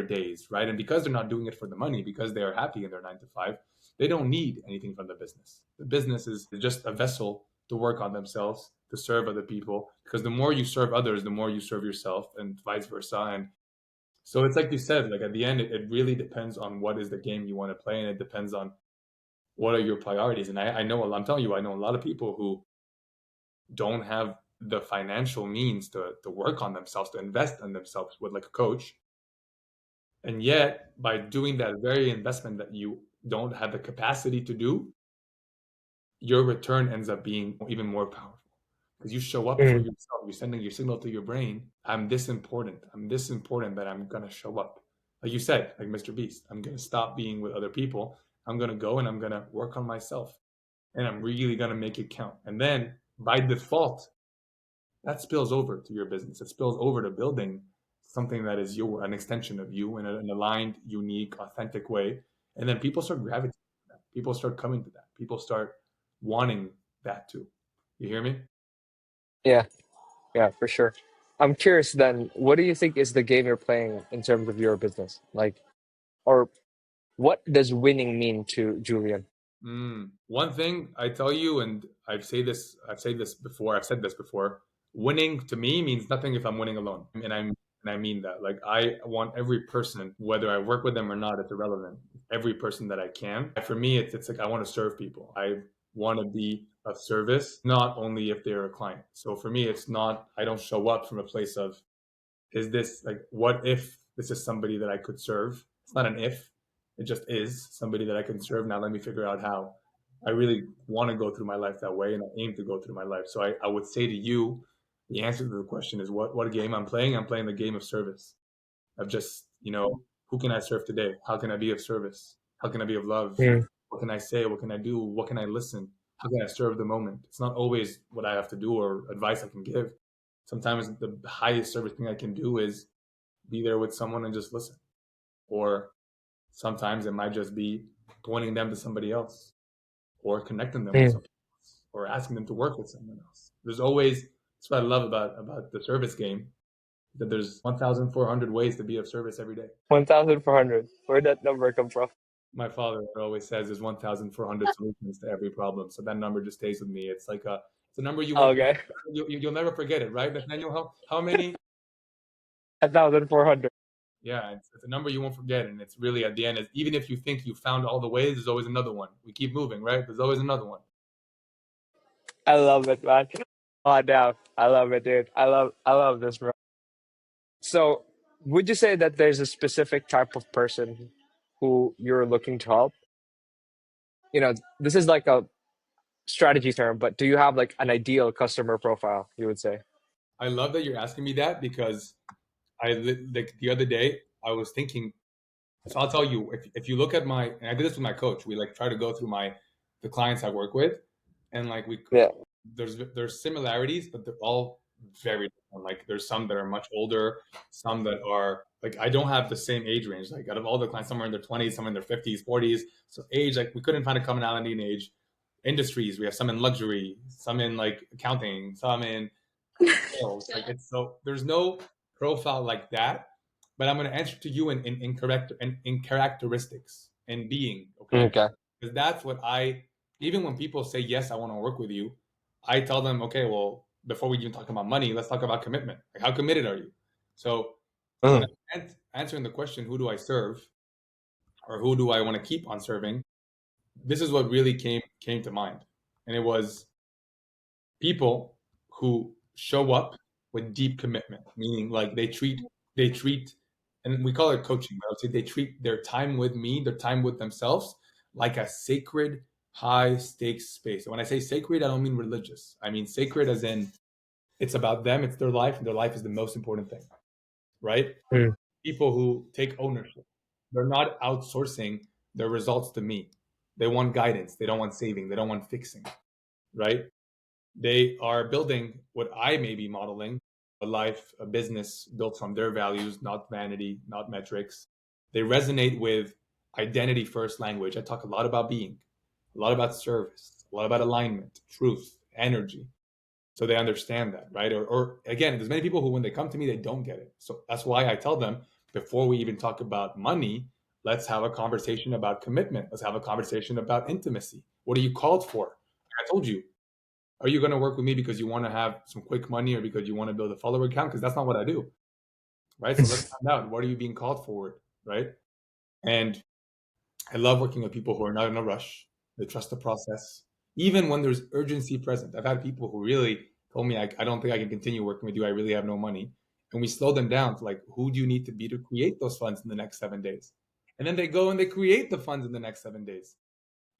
[SPEAKER 2] days, right? And because they're not doing it for the money, because they are happy in their 9 to 5, they don't need anything from the business. The business is just a vessel to work on themselves, to serve other people. Because the more you serve others, the more you serve yourself, and vice versa. And so it's like you said, like at the end, it really depends on what is the game you want to play, and it depends on what are your priorities. And I know, I'm telling you, I know a lot of people who don't have the financial means to work on themselves, to invest in themselves with like a coach. And yet, by doing that very investment that you don't have the capacity to do, your return ends up being even more powerful because you show up for
[SPEAKER 1] Mm.
[SPEAKER 2] yourself. You're sending your signal to your brain. I'm this important. I'm this important that I'm going to show up. Like you said, like Mr. Beast, I'm going to stop being with other people. I'm going to go and I'm going to work on myself. And I'm really going to make it count. And then by default, that spills over to your business. It spills over to building something that is an extension of you in an aligned, unique, authentic way. And then people start gravitating to that. People start coming to that. People start wanting that too. You hear me?
[SPEAKER 1] Yeah. Yeah, for sure. I'm curious then, what do you think is the game you're playing in terms of your business? Like, or what does winning mean to Julian?
[SPEAKER 2] One thing I tell you, and I've said this before. Winning to me means nothing if I'm winning alone, and I mean that. Like I want every person, whether I work with them or not, it's irrelevant. Every person that I can. For me, it's like I want to serve people. I want to be of service, not only if they're a client. So for me, it's not. I don't show up from a place of is this like, what if this is somebody that I could serve? It's not an if, it just is somebody that I can serve. Now let me figure out how. I really want to go through my life that way, and I aim to go through my life. So I would say to you, the answer to the question is what game I'm playing. I'm playing the game of service, of just, who can I serve today? How can I be of service? How can I be of love?
[SPEAKER 1] Mm.
[SPEAKER 2] What can I say? What can I do? What can I listen? How can I serve the moment? It's not always what I have to do or advice I can give. Sometimes the highest service thing I can do is be there with someone and just listen. Or sometimes it might just be pointing them to somebody else, or connecting them with
[SPEAKER 1] Mm.
[SPEAKER 2] someone else, or asking them to work with someone else. There's always, that's what I love about the service game, that there's 1,400 ways to be of service every day.
[SPEAKER 1] 1,400. Where'd that number come from?
[SPEAKER 2] My father always says there's 1,400 solutions to every problem. So that number just stays with me. It's a number you won't forget.
[SPEAKER 1] Okay.
[SPEAKER 2] You'll never forget it, right, Nathaniel? How many?
[SPEAKER 1] 1,400.
[SPEAKER 2] Yeah, it's a number you won't forget, and it's really at the end. Is even if you think you found all the ways, there's always another one. We keep moving, right? There's always another one.
[SPEAKER 1] I love it, man. Oh, damn. I love it, dude. I love this, bro. So, would you say that there's a specific type of person who you're looking to help? This is like a strategy term, but do you have like an ideal customer profile, you would say?
[SPEAKER 2] I love that you're asking me that, because like the other day I was thinking. So I'll tell you, if you look at and I did this with my coach. We like try to go through the clients I work with, and like
[SPEAKER 1] Yeah.
[SPEAKER 2] there's similarities, but they're all very different. Like there's some that are much older, some that are like, I don't have the same age range. Like out of all the clients, some are in their 20s, some in their 50s, 40s. So age, like we couldn't find a commonality in age. Industries, we have some in luxury, some in like accounting, some in sales. Like it's, so there's no profile like that. But I'm going to answer to you in characteristics and being, okay?
[SPEAKER 1] Okay.
[SPEAKER 2] Because that's what even when people say yes, I want to work with you, I tell them, okay, well, before we even talk about money, let's talk about commitment. Like, how committed are you? So when
[SPEAKER 1] Mm.
[SPEAKER 2] I'm answering the question, who do I serve, or who do I want to keep on serving? This is what really came to mind, and it was people who show up with deep commitment, meaning like they treat, and we call it coaching, but I would say they treat their time with me, their time with themselves, like a sacred, high stakes space. And when I say sacred, I don't mean religious. I mean sacred as in it's about them, it's their life, and their life is the most important thing, right?
[SPEAKER 1] Mm.
[SPEAKER 2] People who take ownership. They're not outsourcing their results to me. They want guidance. They don't want saving. They don't want fixing, right? They are building what I may be modeling, a life, a business built from their values, not vanity, not metrics. They resonate with identity first language. I talk a lot about being, a lot about service, a lot about alignment, truth, energy. So they understand that, right? Or again, there's many people who, when they come to me, they don't get it. So that's why I tell them, before we even talk about money, let's have a conversation about commitment. Let's have a conversation about intimacy. What are you called for? I told you, are you going to work with me because you want to have some quick money, or because you want to build a follower account? Because that's not what I do, right? So let's find out, what are you being called forward, right? And I love working with people who are not in a rush. They trust the process, even when there's urgency present. I've had people who really told me, I don't think I can continue working with you. I really have no money. And we slow them down to like, who do you need to be to create those funds in the next 7 days? And then they go and they create the funds in the next 7 days,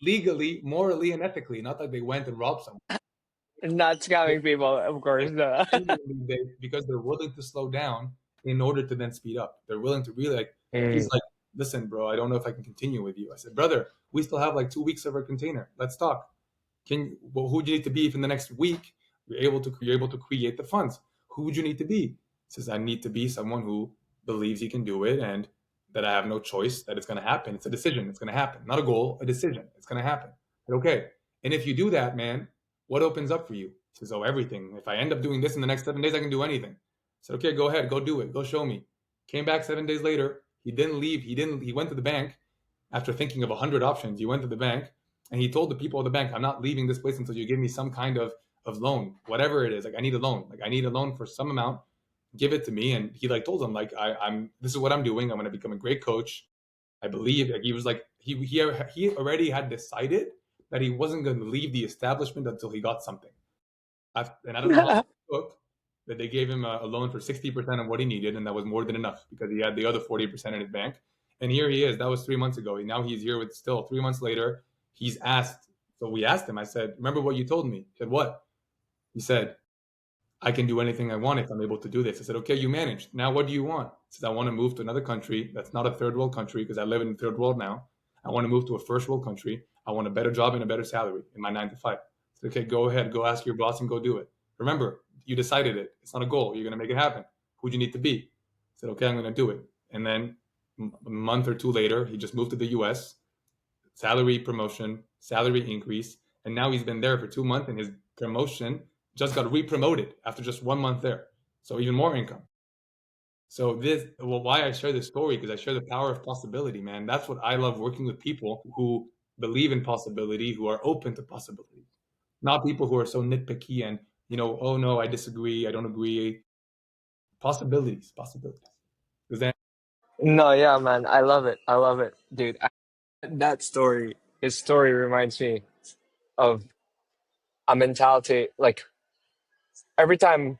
[SPEAKER 2] legally, morally, and ethically. Not like they went and robbed someone.
[SPEAKER 1] Not scamming people, of course.
[SPEAKER 2] Like,
[SPEAKER 1] No.
[SPEAKER 2] genuinely, because they're willing to slow down in order to then speed up. They're willing to really like. He's
[SPEAKER 1] Mm.
[SPEAKER 2] like, listen, bro, I don't know if I can continue with you. I said, brother, we still have like 2 weeks of our container. Let's talk. Well, who do you need to be if in the next week you're able to create the funds? Who would you need to be? He says, I need to be someone who believes he can do it, and that I have no choice, that it's going to happen. It's a decision. It's going to happen. Not a goal, a decision. It's going to happen. I said, okay. And if you do that, man, what opens up for you? He says, oh, everything. If I end up doing this in the next 7 days, I can do anything. I said, okay, go ahead, go do it. Go show me. Came back 7 days later. He didn't leave. He went to the bank after thinking of 100 options. He went to the bank and he told the people at the bank, I'm not leaving this place until you give me some kind of loan, whatever it is. Like, I need a loan. Like, I need a loan for some amount. Give it to me. And he like told them, like, I'm this is what I'm doing. I'm going to become a great coach. I believe. Like, he was like, he already had decided that he wasn't going to leave the establishment until he got something. And I don't know how long it took, that they gave him a loan for 60% of what he needed, and that was more than enough because he had the other 40% in his bank. And here he is. That was 3 months ago. Now he's here with still 3 months later. He's asked. So we asked him. I said, "Remember what you told me?" He said, "What?" He said, "I can do anything I want if I'm able to do this." I said, "Okay, you managed. Now what do you want?" He said, "I want to move to another country that's not a third world country because I live in the third world now. I want to move to a first world country. I want a better job and a better salary in my 9 to 5." I said, "Okay, go ahead. Go ask your boss and go do it. Remember, you decided it. It's not a goal. You're going to make it happen. Who do you need to be?" I said, "Okay, I'm going to do it." And then a month or two later, he just moved to the US, salary promotion, salary increase, and now he's been there for 2 months, and his promotion just got re-promoted after just 1 month there. So even more income. So why I share this story, because I share the power of possibility, man. That's what I love, working with people who believe in possibility, who are open to possibility, not people who are so nitpicky and oh no, I disagree, I don't agree. Possibilities, possibilities. Does that
[SPEAKER 1] No, yeah, man. I love it. I love it, dude. That story, his story reminds me of a mentality. Like every time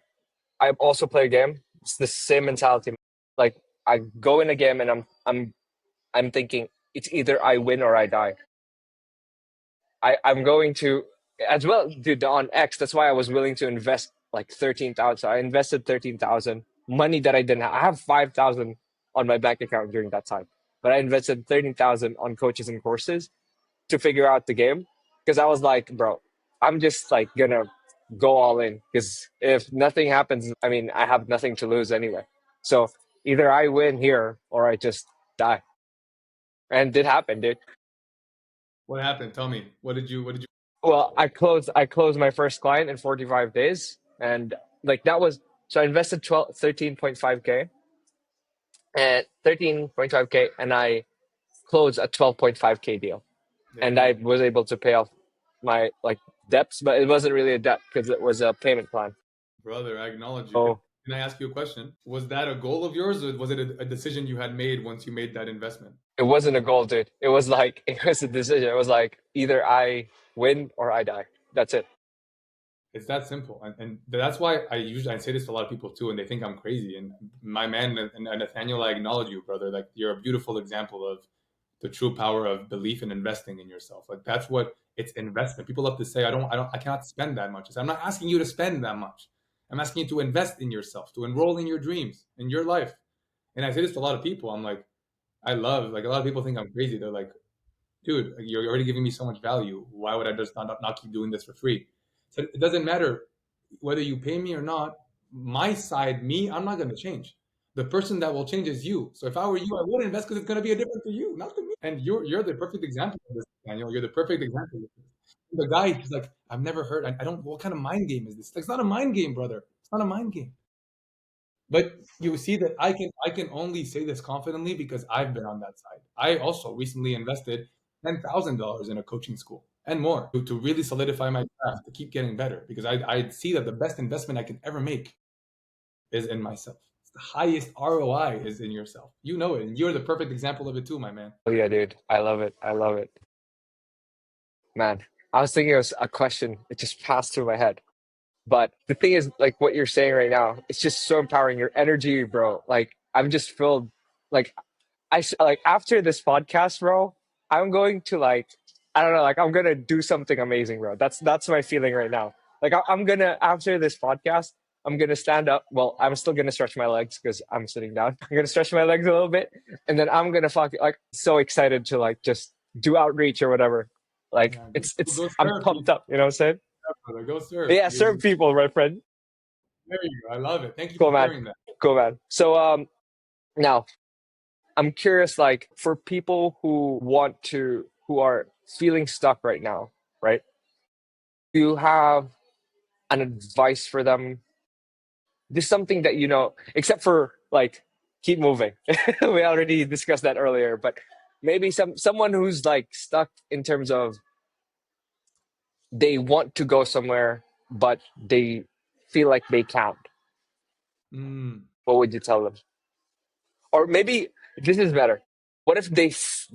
[SPEAKER 1] I also play a game, it's the same mentality. Like I go in a game and I'm thinking it's either I win or I die. I'm going to as well, dude. On X, that's why I was willing to invest like 13,000. So I invested 13,000 money that I didn't have. I have 5,000 on my bank account during that time, but I invested 13,000 on coaches and courses to figure out the game because I was like, bro, I'm just like gonna go all in because if nothing happens, I mean, I have nothing to lose anyway. So either I win here or I just die, and it happened, dude.
[SPEAKER 2] what happened? Tell me. What did you
[SPEAKER 1] Well, I closed my first client in 45 days, and like that was so I invested 13.5K and 13.5K, and I closed a 12.5K deal,
[SPEAKER 2] There
[SPEAKER 1] and
[SPEAKER 2] you
[SPEAKER 1] I
[SPEAKER 2] go.
[SPEAKER 1] was able to pay off my like debts, but it wasn't really a debt because it was a payment plan.
[SPEAKER 2] Brother, I acknowledge you.
[SPEAKER 1] So
[SPEAKER 2] Can I ask you a question? Was that a goal of yours, or was it a decision you had made once you made that investment?
[SPEAKER 1] it wasn't a goal, dude. It was like it was a decision. It was like either I win or I die. That's it.
[SPEAKER 2] It's that simple, and that's why I say this to a lot of people too, and they think I'm crazy. And my man and Nathaniel, I acknowledge you, brother. Like you're a beautiful example of the true power of belief and investing in yourself. Like that's what it's investment. People love to say, I cannot spend that much. I say, I'm not asking you to spend that much. I'm asking you to invest in yourself, to enroll in your dreams, in your life. And I say this to a lot of people. I'm like, I love, like a lot of people think I'm crazy. They're like, dude, you're already giving me so much value. Why would I just not keep doing this for free? So it doesn't matter whether you pay me or not. My side, me, I'm not going to change. The person that will change is you. So if I were you, I would invest because it's going to be a difference for you, not for me. And you're the perfect example of this, Daniel. You're the perfect example. Of this. The guy, he's like, I've never heard. I don't. What kind of mind game is this? It's not a mind game, brother. It's not a mind game. But you see that I can only say this confidently because I've been on that side. I also recently invested $10,000 in a coaching school and more to really solidify my craft, to keep getting better because I see that the best investment I can ever make is in myself. It's the highest ROI is in yourself. You know it, and you're the perfect example of it too, my man.
[SPEAKER 1] Oh yeah, dude. I love it. I love it, man. I was thinking it was a question. It just passed through my head. But the thing is, like what you're saying right now, it's just so empowering. Your energy, bro. Like I'm just filled. Like like after this podcast, bro, I'm going to like I don't know, like I'm gonna do something amazing, bro. That's my feeling right now. Like I'm gonna after this podcast, I'm gonna stand up. Well, I'm still gonna stretch my legs because I'm sitting down. I'm gonna stretch my legs a little bit, and then I'm gonna fuck like so excited to like just do outreach or whatever. Like
[SPEAKER 2] Yeah,
[SPEAKER 1] it's
[SPEAKER 2] go
[SPEAKER 1] I'm
[SPEAKER 2] serve
[SPEAKER 1] pumped
[SPEAKER 2] people,
[SPEAKER 1] up. You know what I'm saying?
[SPEAKER 2] brother. Go serve.
[SPEAKER 1] Yeah, serve people, my friend.
[SPEAKER 2] There you go. I love it. Thank you
[SPEAKER 1] Cool,
[SPEAKER 2] for
[SPEAKER 1] man.
[SPEAKER 2] sharing that.
[SPEAKER 1] Cool, man. So now I'm curious, like for people who are feeling stuck right now, right? Do you have an advice for them? This is something that except for like keep moving. We already discussed that earlier, but maybe someone who's like stuck in terms of they want to go somewhere, but they feel like they can't.
[SPEAKER 2] Mm,
[SPEAKER 1] What would you tell them? Or maybe this is better. What if this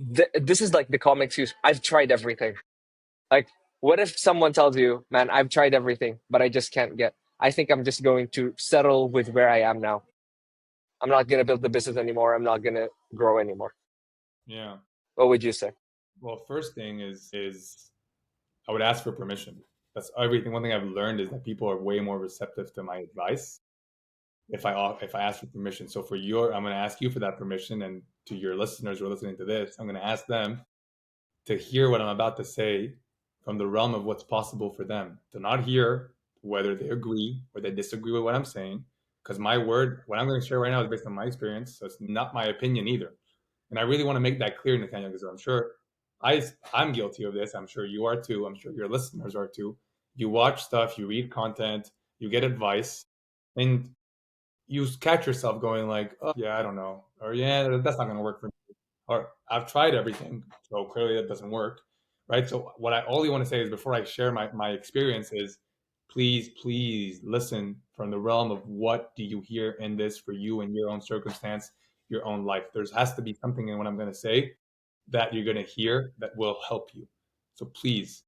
[SPEAKER 1] is like the common excuse? I've tried everything. Like, what if someone tells you, man, I've tried everything, but I just can't get. I think I'm just going to settle with where I am now. I'm not going to build the business anymore. I'm not going to grow anymore.
[SPEAKER 2] Yeah.
[SPEAKER 1] What would you say?
[SPEAKER 2] Well, first thing is I would ask for permission. That's everything. One thing I've learned is that people are way more receptive to my advice if I ask for permission. So I'm going to ask you for that permission, and to your listeners who are listening to this, I'm going to ask them to hear what I'm about to say from the realm of what's possible for them. To not hear whether they agree or they disagree with what I'm saying, because my word, what I'm going to share right now, is based on my experience. So it's not my opinion either. And I really want to make that clear, Nathaniel, because I'm sure I'm guilty of this. I'm sure you are too. I'm sure your listeners are too. You watch stuff, you read content, you get advice, and you catch yourself going like, "Oh, yeah, I don't know," or "Yeah, that's not going to work for me," or "I've tried everything, so clearly that doesn't work," right? So what I only want to say is before I share my experience is, please listen from the realm of what do you hear in this for you and your own circumstance, your own life. There has to be something in what I'm going to say that you're going to hear that will help you. So please,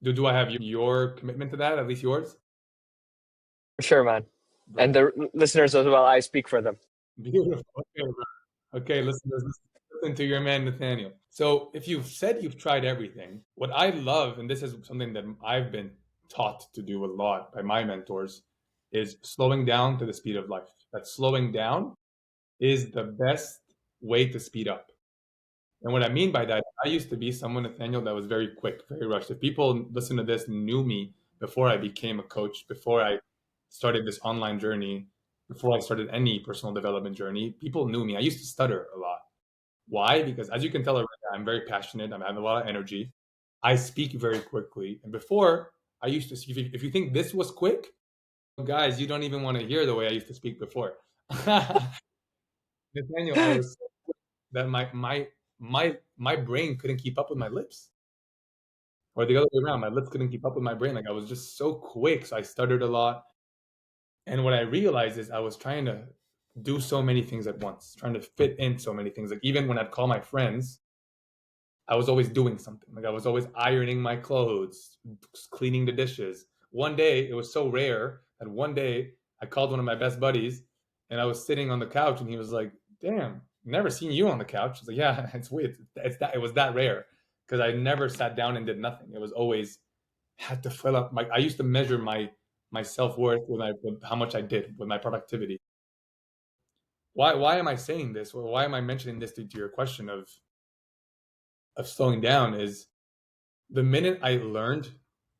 [SPEAKER 2] do I have your commitment to that? At least yours.
[SPEAKER 1] Sure, man. And
[SPEAKER 2] Bro,
[SPEAKER 1] the listeners as well, I speak for them.
[SPEAKER 2] beautiful. Okay, bro. Okay, listen to your man Nathaniel. So if you've said you've tried everything, what I love, and this is something that I've been taught to do a lot by my mentors, is slowing down to the speed of life. That slowing down is the best way to speed up. And what I mean by that, I used to be someone, Nathaniel, that was very quick, very rushed. If people listen to this knew me before I became a coach, before I started this online journey, before I started any personal development journey, people knew me. I used to stutter a lot. Why? Because as you can tell already, I'm very passionate. I have a lot of energy. I speak very quickly. And before, I used to, if you think this was quick, guys, you don't even want to hear the way I used to speak before. Nathaniel, I was that my brain couldn't keep up with my lips, or the other way around. My lips couldn't keep up with my brain. Like I was just so quick, so I stuttered a lot. And what I realized is I was trying to do so many things at once, trying to fit in so many things. Like even when I'd call my friends, I was always doing something. Like I was always ironing my clothes, cleaning the dishes. One day, it was so rare that one day I called one of my best buddies, and I was sitting on the couch, and he was like, "Damn, never seen you on the couch." I was like, "Yeah, it's weird. It's that it was that rare because I never sat down and did nothing. It was always had to fill up. I used to measure my self worth with how much I did with my productivity. Why am I saying this? Well, why am I mentioning this to your question of slowing down? Is the minute I learned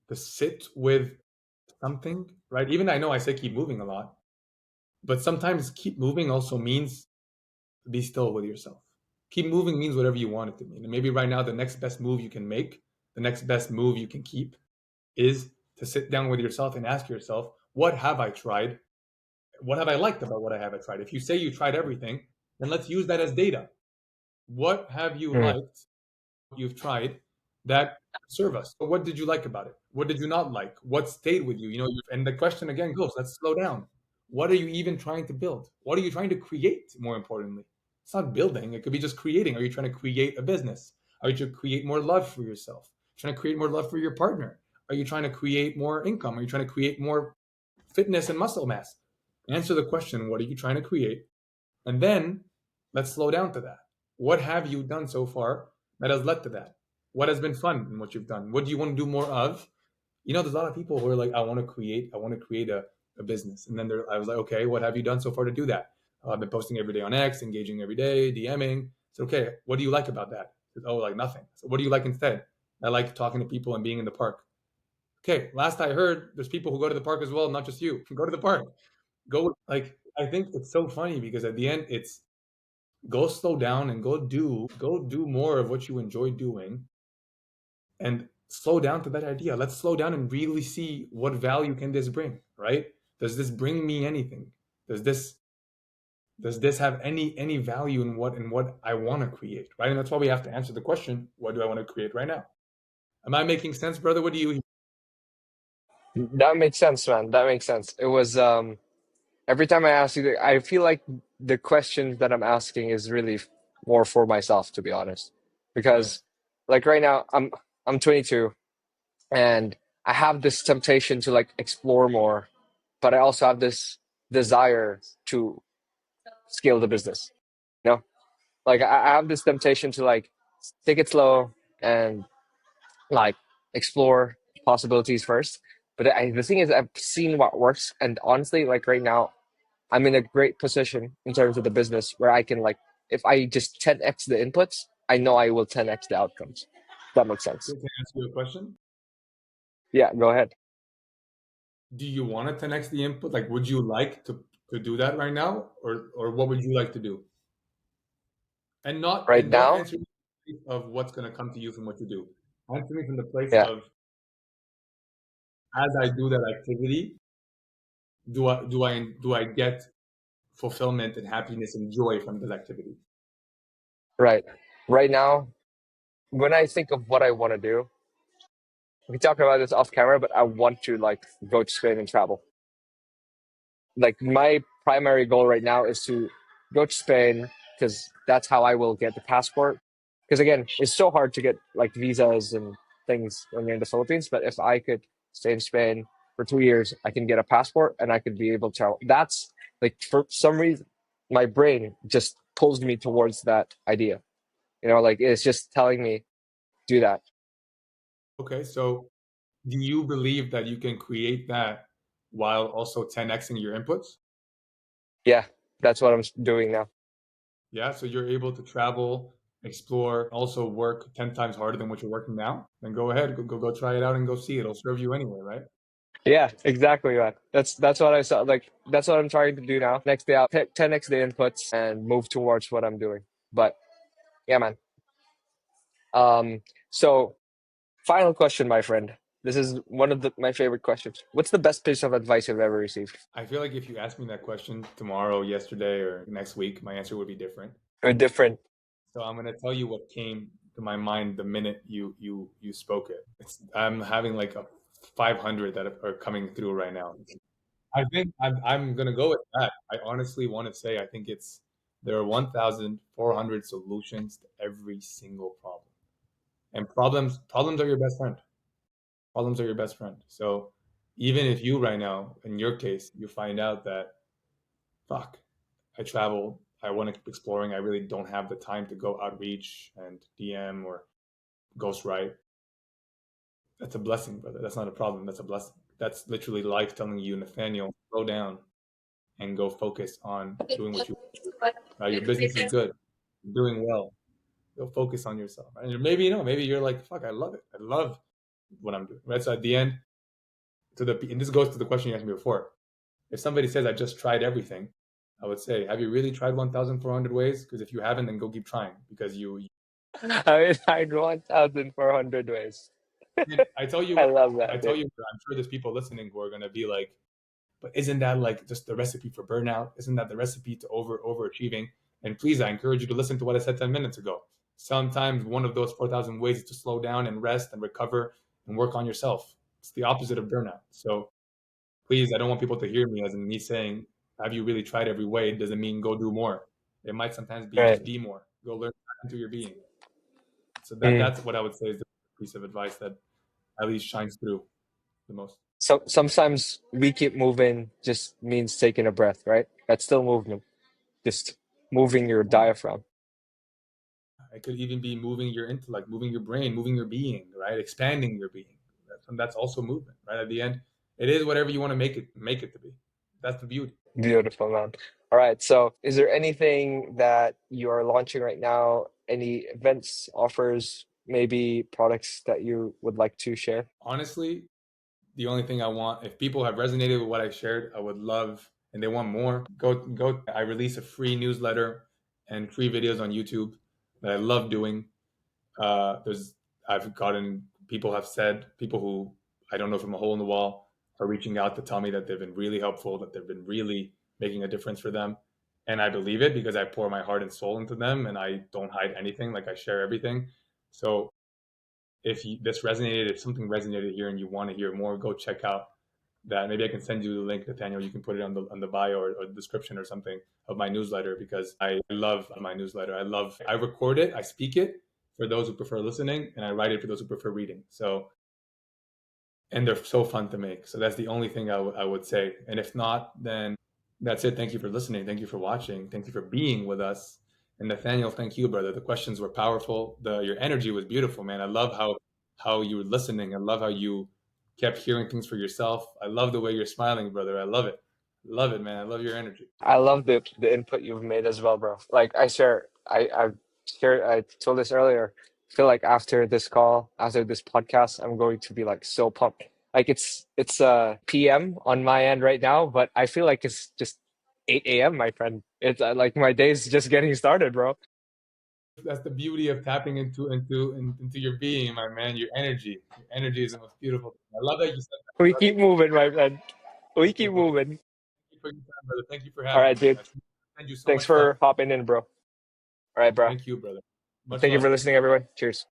[SPEAKER 2] to sit with something, right? Even I know I say keep moving a lot, but sometimes keep moving also means be still with yourself. Keep moving means whatever you want it to mean. And maybe right now, the next best move you can make, the next best move you can keep is to sit down with yourself and ask yourself, what have I tried? What have I liked about what I have tried? If you say you tried everything, then let's use that as data. What have you
[SPEAKER 1] Mm.
[SPEAKER 2] liked you've tried that serve us? So what did you like about it? What did you not like? What stayed with you? And the question again goes, let's slow down. What are you even trying to build? What are you trying to create, more importantly? It's not building, it could be just creating. Are you trying to create a business? Are you trying to create more love for yourself? Trying to create more love for your partner? Are you trying to create more income? Are you trying to create more fitness and muscle mass? Answer the question, what are you trying to create? And then let's slow down to that. What have you done so far that has led to that? What has been fun in what you've done? What do you want to do more of? There's a lot of people who are like, I want to create a business. And then I was like, okay, what have you done so far to do that? I've been posting every day on X, engaging every day, DMing. So, okay, what do you like about that? Said, oh, like nothing. So what do you like instead? I like talking to people and being in the park. Okay, last I heard, there's people who go to the park as well, not just you. Go to the park. Go. Like, I think it's so funny because at the end, it's go slow down and go do more of what you enjoy doing and slow down to that idea. Let's slow down and really see what value can this bring, right? Does this bring me anything? Does this have any value in what I want to create, right? And that's why we have to answer the question, what do I want to create right now? Am I making sense, brother? What do you?
[SPEAKER 1] That makes sense, man. That makes sense. It was every time I ask you, I feel like the questions that I'm asking is really more for myself, to be honest.
[SPEAKER 2] Yeah.
[SPEAKER 1] Because like right now, I'm 22 and I have this temptation to like explore more, but I also have this desire to scale the business. You know, like I have this temptation to like take it slow and like explore possibilities first. But the thing is, I've seen what works, and honestly, like right now, I'm in a great position in terms of the business where I can like, if I just 10x the inputs, I know I will 10x the outcomes. That makes sense.
[SPEAKER 2] Can I ask you a question?
[SPEAKER 1] Yeah, go ahead.
[SPEAKER 2] Do you want to 10x the input? Like, would you like to do that right now, or what would you like to do?
[SPEAKER 1] Right
[SPEAKER 2] And don't
[SPEAKER 1] now,
[SPEAKER 2] answer me of what's going to come to you from what you do. Answer me from the place
[SPEAKER 1] yeah,
[SPEAKER 2] of, as I do that activity, do I get fulfillment and happiness and joy from this activity?
[SPEAKER 1] right. Right now, when I think of what I want to do, we can talk about this off camera, but I want to like go to Spain and travel. Like my primary goal right now is to go to Spain because that's how I will get the passport. Because again, it's so hard to get like visas and things when you're in the Philippines. But if I could stay in Spain for 2 years, I can get a passport and I could be able to travel. That's like for some reason, my brain just pulls me towards that idea. You know, like it's just telling me do that.
[SPEAKER 2] Okay, so do you believe that you can create that while also 10xing your inputs?
[SPEAKER 1] Yeah, that's what I'm doing now.
[SPEAKER 2] Yeah, so you're able to travel, explore, also work 10 times harder than what you're working now? Then go ahead, go try it out and go see it. It'll serve you anyway, right?
[SPEAKER 1] Yeah, exactly, man. That's what I saw. Like that's what I'm trying to do now. Next day out, 10x the inputs and move towards what I'm doing. But yeah, man. Um, so final question, my friend. This is one of my favorite questions. What's the best piece of advice you've ever received?
[SPEAKER 2] I feel like if you asked me that question tomorrow, yesterday, or next week, my answer would be different.
[SPEAKER 1] Or different?
[SPEAKER 2] So I'm gonna tell you what came to my mind the minute you spoke it. I'm having like a 500 that are coming through right now. I think I'm gonna go with that. I honestly want to say I think there are 1,400 solutions to every single problem, and problems are your best friend. Problems are your best friend. So even if you right now, in your case, you find out that fuck, I travel, I want to keep exploring, I really don't have the time to go outreach and DM or ghostwrite. That's a blessing, brother. That's not a problem. That's a blessing. That's literally life telling you, Nathaniel, slow down and go focus on doing what you your business is good, you're doing well. Go focus on yourself. Right? And maybe maybe you're like, fuck, I love it. I love what I'm doing. Right. So at the end, and this goes to the question you asked me before. If somebody says I just tried everything, I would say, have you really tried 1,400 ways? Because if you haven't, then go keep trying. Because
[SPEAKER 1] I tried 1,400 ways.
[SPEAKER 2] I tell you
[SPEAKER 1] I
[SPEAKER 2] what,
[SPEAKER 1] love
[SPEAKER 2] I
[SPEAKER 1] that,
[SPEAKER 2] tell
[SPEAKER 1] dude.
[SPEAKER 2] you, I'm sure there's people listening who are gonna be like, but isn't that like just the recipe for burnout? Isn't that the recipe to overachieving? And please, I encourage you to listen to what I said 10 minutes ago. Sometimes one of those 4,000 ways is to slow down and rest and recover and work on yourself. It's the opposite of burnout. So please, I don't want people to hear me as in me saying, have you really tried every way? It doesn't mean go do more. It might sometimes be just
[SPEAKER 1] Right.
[SPEAKER 2] be more. Go learn into your being. So
[SPEAKER 1] Mm.
[SPEAKER 2] that's what I would say is the piece of advice that at least shines through the most.
[SPEAKER 1] So sometimes we keep moving just means taking a breath, right? That's still movement. Just moving your
[SPEAKER 2] Yeah.
[SPEAKER 1] diaphragm.
[SPEAKER 2] It could even be moving your intellect, moving your brain, moving your being, right? Expanding your being. That's also movement, right? At the end, it is whatever you want to make it to be. That's the beauty.
[SPEAKER 1] Beautiful, man. All right. So, is there anything that you are launching right now? Any events, offers, maybe products that you would like to share?
[SPEAKER 2] Honestly, the only thing I want, if people have resonated with what I shared, I would love, and they want more, go. I release a free newsletter and free videos on YouTube that I love doing. There's I've gotten people who I don't know from a hole in the wall are reaching out to tell me that they've been really helpful, that they've been really making a difference for them, and I believe it because I pour my heart and soul into them, and I don't hide anything. Like I share everything. So if something resonated here and you want to hear more, go check out that. Maybe I can send you the link, Nathaniel. You can put it on the bio or the description or something of my newsletter because I love my newsletter. I record it, I speak it for those who prefer listening, and I write it for those who prefer reading. So and they're so fun to make. So that's the only thing I would say. And if not, then that's it. Thank you for listening. Thank you for watching. Thank you for being with us. And Nathaniel, thank you, brother. The questions were powerful. Your energy was beautiful, man. I love how you were listening. I love how you kept hearing things for yourself. I love the way you're smiling, brother. I love it. Love it, man. I love your energy.
[SPEAKER 1] I love the input you've made as well, bro. Like I share, I told this earlier. I feel like after this call, after this podcast, I'm going to be like so pumped. Like it's PM on my end right now, but I feel like it's just 8 a.m. my friend. It's like my day's just getting started, bro.
[SPEAKER 2] That's the beauty of tapping into your being, my man. Your energy. Your energy is the most beautiful thing. I love that you said that,
[SPEAKER 1] We
[SPEAKER 2] brother.
[SPEAKER 1] keep moving, my friend. We keep
[SPEAKER 2] Beautiful.
[SPEAKER 1] moving.
[SPEAKER 2] Thank you for your time, brother. Thank you for
[SPEAKER 1] All
[SPEAKER 2] having
[SPEAKER 1] right,
[SPEAKER 2] me.
[SPEAKER 1] dude.
[SPEAKER 2] I send you so
[SPEAKER 1] Thanks
[SPEAKER 2] much love.
[SPEAKER 1] for hopping in, bro. All right, bro.
[SPEAKER 2] Thank you, brother. Much
[SPEAKER 1] Thank you
[SPEAKER 2] love.
[SPEAKER 1] for listening, everyone. Cheers.